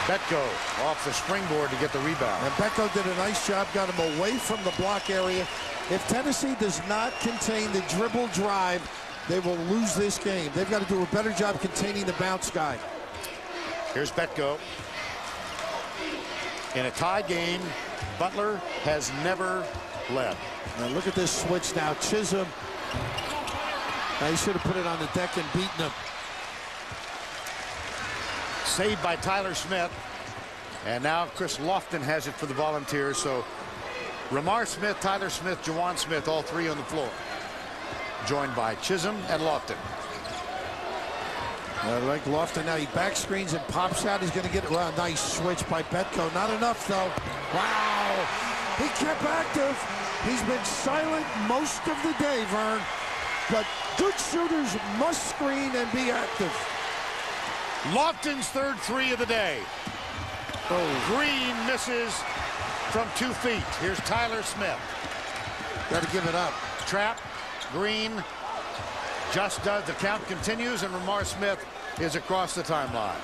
Betko off the springboard to get the rebound. And Betko did a nice job, got him away from the block area. If Tennessee does not contain the dribble drive, they will lose this game. They've got to do a better job containing the bounce guy. Here's Betko. In a tie game, Butler has never led. Now look at this switch now. Chisholm. Now he should have put it on the deck and beaten him. Saved by Tyler Smith. And now Chris Lofton has it for the Volunteers. So Ramar Smith, Tyler Smith, Jawan Smith, all 3 on the floor. Joined by Chisholm and Lofton. I like Lofton now. He back screens and pops out. He's going to get it. Well, nice switch by Betko. Not enough, though. Wow. He kept active. He's been silent most of the day, Vern. But good shooters must screen and be active. Lofton's 3rd 3 of the day. Oh. Green misses from 2 feet. Here's Tyler Smith. Got to give it up. Trap. Green just does. The count continues, and Ramar Smith is across the timeline.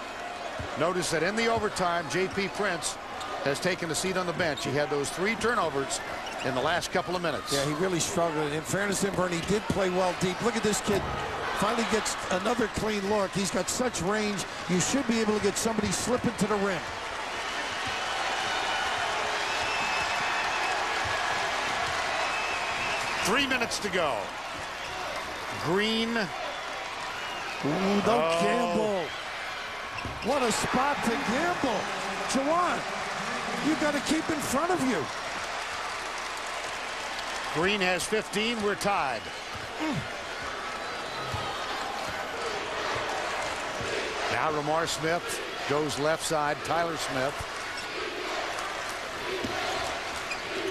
Notice that in the overtime, J.P. Prince has taken a seat on the bench. He had those 3 turnovers in the last couple of minutes. Yeah, he really struggled. In fairness to him, Bernie did play well deep. Look at this kid. Finally gets another clean look. He's got such range. You should be able to get somebody slipping to the rim. Three minutes to go. Green. Ooh, don't gamble. What a spot to gamble. Jawan, you got to keep in front of you. Green has 15. We're tied. Now Ramar Smith goes left side. Tyler Smith.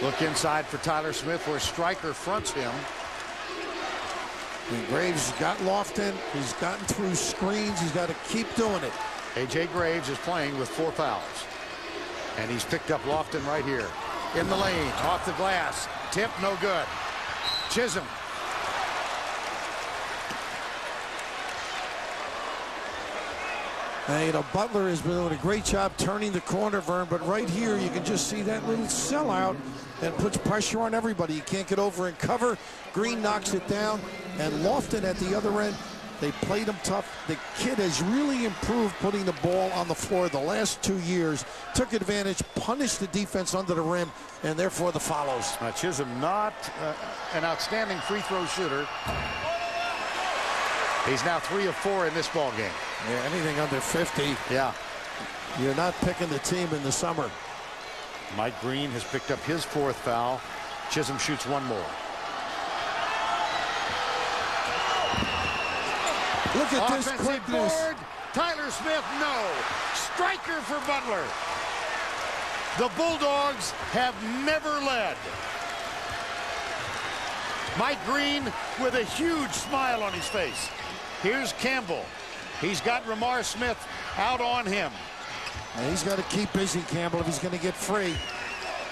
Look inside for Tyler Smith where Stryker fronts him. And Graves got Lofton. He's gotten through screens. He's got to keep doing it. A.J. Graves is playing with 4 fouls. And he's picked up Lofton right here. In the lane, off the glass. Tip, no good. Chisholm. And, you know, Butler has been doing a great job turning the corner, Vern, but right here you can just see that little sellout and puts pressure on everybody. You can't get over and cover. Green knocks it down, and Lofton at the other end, they played him tough. The kid has really improved putting the ball on the floor the last 2 years. Took advantage, punished the defense under the rim, and therefore the follows. Chisholm not an outstanding free throw shooter. He's now 3 of 4 in this ball game. Yeah, anything under 50. Yeah. You're not picking the team in the summer. Mike Green has picked up his 4th foul. Chisholm shoots 1 more. Look at this Offensive quickness. board. Tyler Smith, no. Stryker for Butler. The Bulldogs have never led. Mike Green with a huge smile on his face. Here's Campbell. He's got Ramar Smith out on him. And he's got to keep busy, Campbell, if he's going to get free.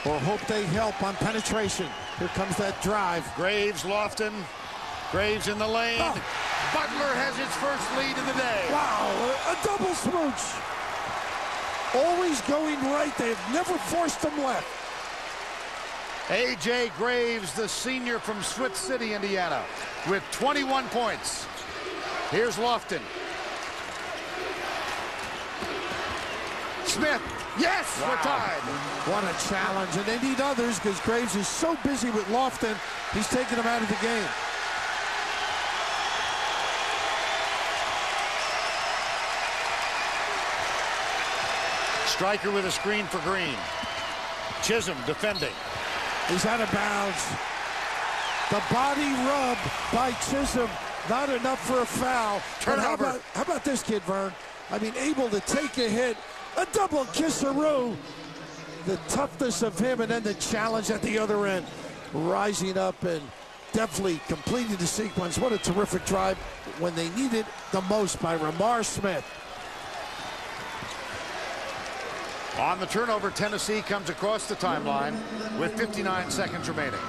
Or hope they help on penetration. Here comes that drive. Graves, Lofton. Graves in the lane. Oh. Butler has his first lead of the day. Wow, a double smooch. Always going right. They've never forced him left. A.J. Graves, the senior from Switz City, Indiana, with 21 points. Here's Lofton. Smith, yes, we're tied. What a challenge, and they need others because Graves is so busy with Lofton, he's taking him out of the game. Stryker with a screen for Green. Chisholm defending. He's out of bounds. The body rub by Chisholm, not enough for a foul. Turnover. How about this kid, Vern? I mean, able to take a hit, a double kisseroo. The toughness of him, and then the challenge at the other end. Rising up and definitely completing the sequence. What a terrific drive when they need it the most by Ramar Smith. On the turnover, Tennessee comes across the timeline with 59 seconds remaining.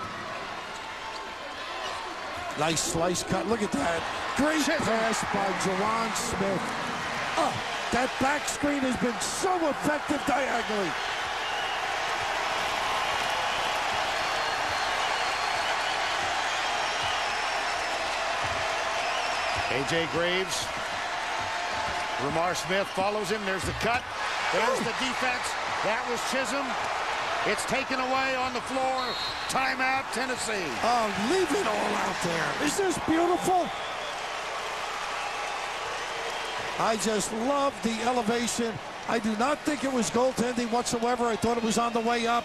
Nice slice cut. Look at that. Great pass by Jawan Smith. Oh, that back screen has been so effective diagonally. A.J. Graves. Ramar Smith follows him. There's the cut. There's the defense. That was Chisholm. It's taken away on the floor. Timeout, Tennessee. Oh, leave it all out there. Is this beautiful? I just love the elevation. I do not think it was goaltending whatsoever. I thought it was on the way up.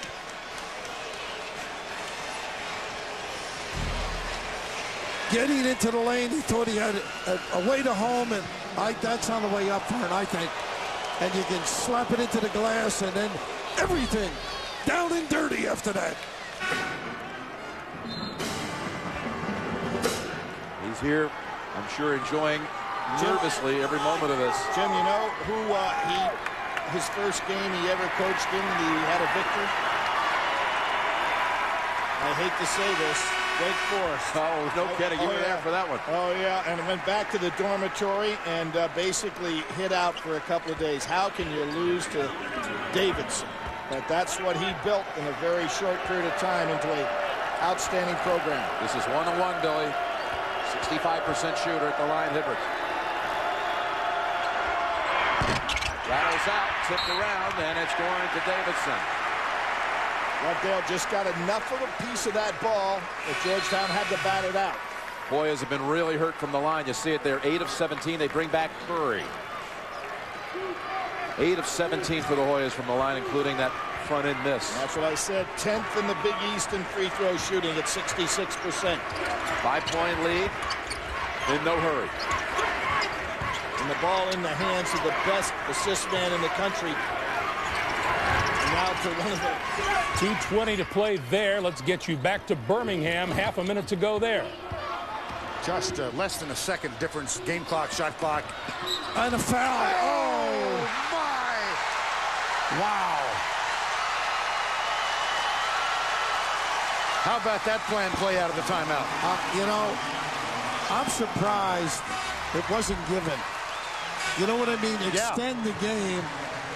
Getting into the lane, he thought he had a way to home, and that's on the way up for him, I think. And you can slap it into the glass, and then everything down and dirty after that. He's here, I'm sure, enjoying nervously every moment of this. Jim, you know who his first game he ever coached in, he had a victory? I hate to say this. Wake Forest. Oh, no kidding. You were there for that one. Oh, yeah, and went back to the dormitory and basically hid out for a couple of days. How can you lose to Davidson? But that's what he built in a very short period of time into an outstanding program. This is 1-on-1, Billy. 65% shooter at the line, Hibbert. Rattles out, tipped around, and it's going to Davidson. Lovedale just got enough of a piece of that ball that Georgetown had to bat it out. Hoyas have been really hurt from the line. You see it there, 8 of 17. They bring back Curry. 8 of 17 for the Hoyas from the line, including that front-end miss. That's what I said. 10th in the Big East in free throw shooting at 66%. 5-point lead. In no hurry. And the ball in the hands of the best assist man in the country. And now to one of the 2:20 to play there. Let's get you back to Birmingham. Half a minute to go there. Just less than a second difference. Game clock, shot clock. And a foul. Oh, my. Wow. How about that plan play out of the timeout? You know, I'm surprised it wasn't given. You know what I mean? Extend the game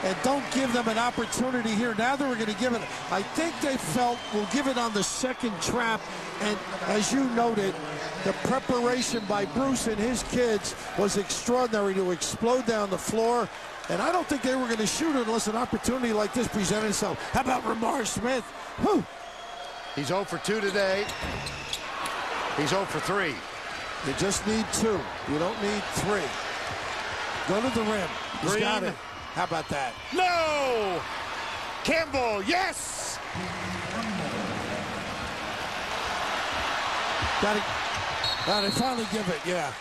and don't give them an opportunity here. Now they were going to give it. I think they felt we'll give it on the second trap. And as you noted, the preparation by Bruce and his kids was extraordinary to explode down the floor. And I don't think they were going to shoot it unless an opportunity like this presented itself. How about Ramar Smith? Whew. He's 0 for 2 today. He's 0 for 3. You just need 2. You don't need 3. Go to the rim. He's got it. How about that? No! Campbell, yes! Got it. They finally give it, yeah.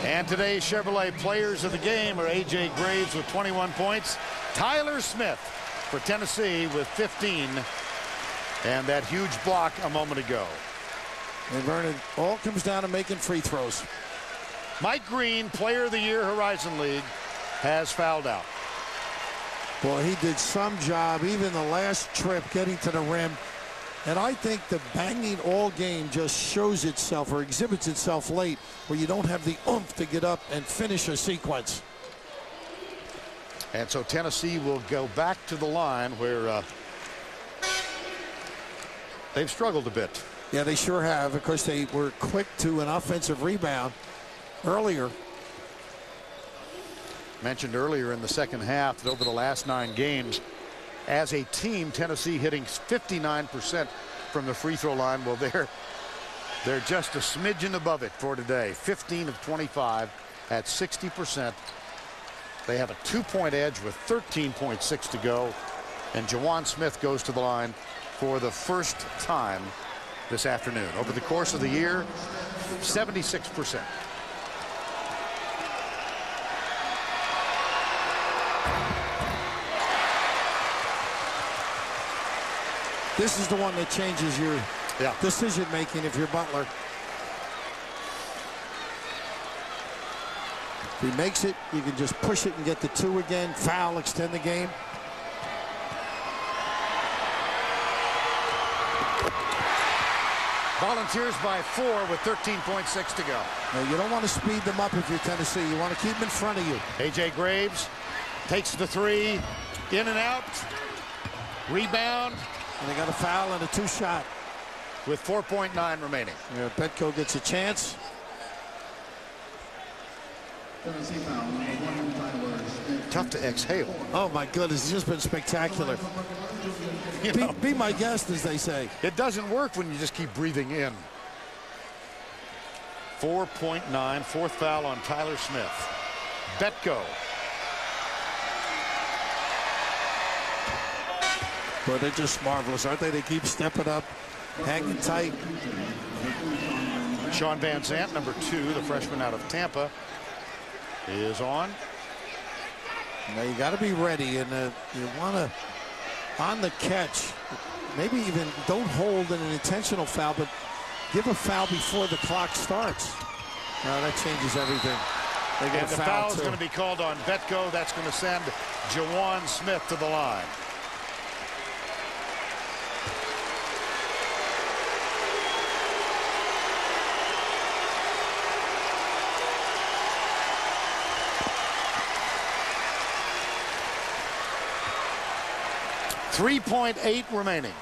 And today's Chevrolet players of the game are A.J. Graves with 21 points. Tyler Smith for Tennessee with 15. And that huge block a moment ago. And Vernon, all comes down to making free throws. Mike Green, Player of the Year, Horizon League, has fouled out. Boy, he did some job, even the last trip, getting to the rim. And I think the banging all game just shows itself or exhibits itself late, where you don't have the oomph to get up and finish a sequence. And so Tennessee will go back to the line where they've struggled a bit. Yeah, they sure have. Of course, they were quick to an offensive rebound earlier. Mentioned earlier in the second half that over the last 9 games, as a team, Tennessee hitting 59% from the free throw line. Well, they're just a smidgen above it for today. 15 of 25 at 60%. They have a 2-point edge with 13.6 to go. And Jawan Smith goes to the line for the first time this afternoon. Over the course of the year, 76%. This is the one that changes your decision making if you're Butler. If he makes it, you can just push it and get the 2 again. Foul, extend the game. Volunteers by 4 with 13.6 to go. Now, you don't want to speed them up if you're Tennessee. You want to keep them in front of you. A.J. Graves takes the 3, in and out, rebound. And they got a foul and a 2-shot. With 4.9 remaining. Yeah, Petco gets a chance. Tough to exhale. Oh, my goodness. It's just been spectacular. Be my guest, as they say. It doesn't work when you just keep breathing in. 4.9, fourth foul on Tyler Smith. Betko. Boy, they're just marvelous, aren't they? They keep stepping up, hanging tight. Sean Van Zandt, number 2, the freshman out of Tampa, is on. Now you got to be ready, and you want to, on the catch, maybe even don't hold an intentional foul, but give a foul before the clock starts. Now that changes everything. They get and the foul is going to be called on Betko. That's going to send Jawan Smith to the line. .3.8 remaining.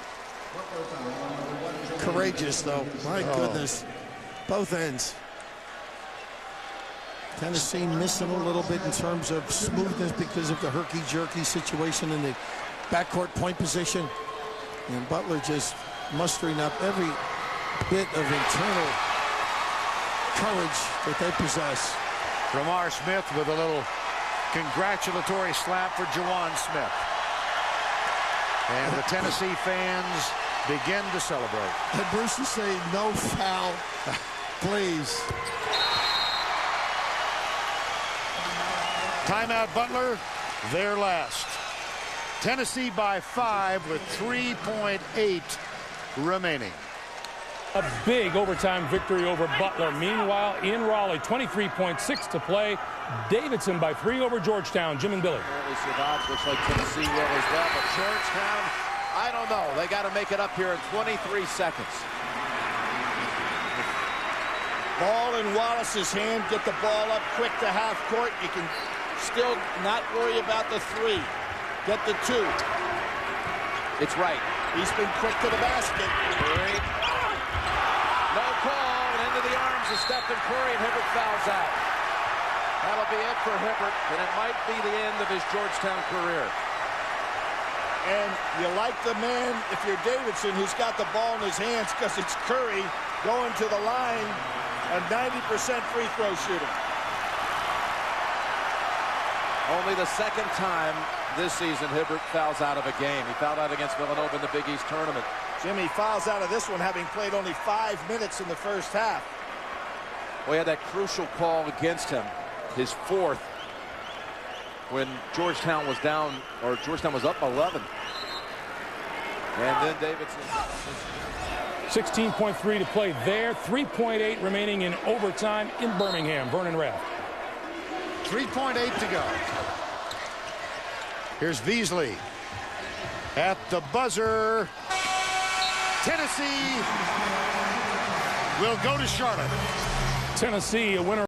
Courageous, though. My goodness. Both ends. Tennessee missing a little bit in terms of smoothness because of the herky-jerky situation in the backcourt point position. And Butler just mustering up every bit of internal courage that they possess. Ramar Smith with a little congratulatory slap for Jawan Smith. And the Tennessee fans begin to celebrate. And Bruce is saying, no foul, please. Timeout, Butler, their last. Tennessee by 5 with 3.8 remaining. A big overtime victory over Butler. Meanwhile, in Raleigh, 23.6 to play. Davidson by 3 over Georgetown. Jim and Billy. Apparently Sadat looks like Tennessee will as well, but Georgetown, I don't know. They got to make it up here in 23 seconds. Ball in Wallace's hand. Get the ball up quick to half court. You can still not worry about the 3. Get the 2. It's right. He's been quick to the basket. Curry. No call, and into the arms of Stephen Curry, and Hibbert fouls out. That'll be it for Hibbert, and it might be the end of his Georgetown career. And you like the man, if you're Davidson, who's got the ball in his hands, because it's Curry going to the line, a 90% free throw shooter. Only the second time this season Hibbert fouls out of a game. He fouled out against Villanova in the Big East tournament. Jimmy fouls out of this one, having played only 5 minutes in the first half. Well, he had that crucial call against him, his 4th, when Georgetown was down, or Georgetown was up 11. And then Davidson. 16.3 to play there. 3.8 remaining in overtime in Birmingham. Vernon Rath. 3.8 to go. Here's Beasley at the buzzer. Tennessee will go to Charlotte. Tennessee, a winner.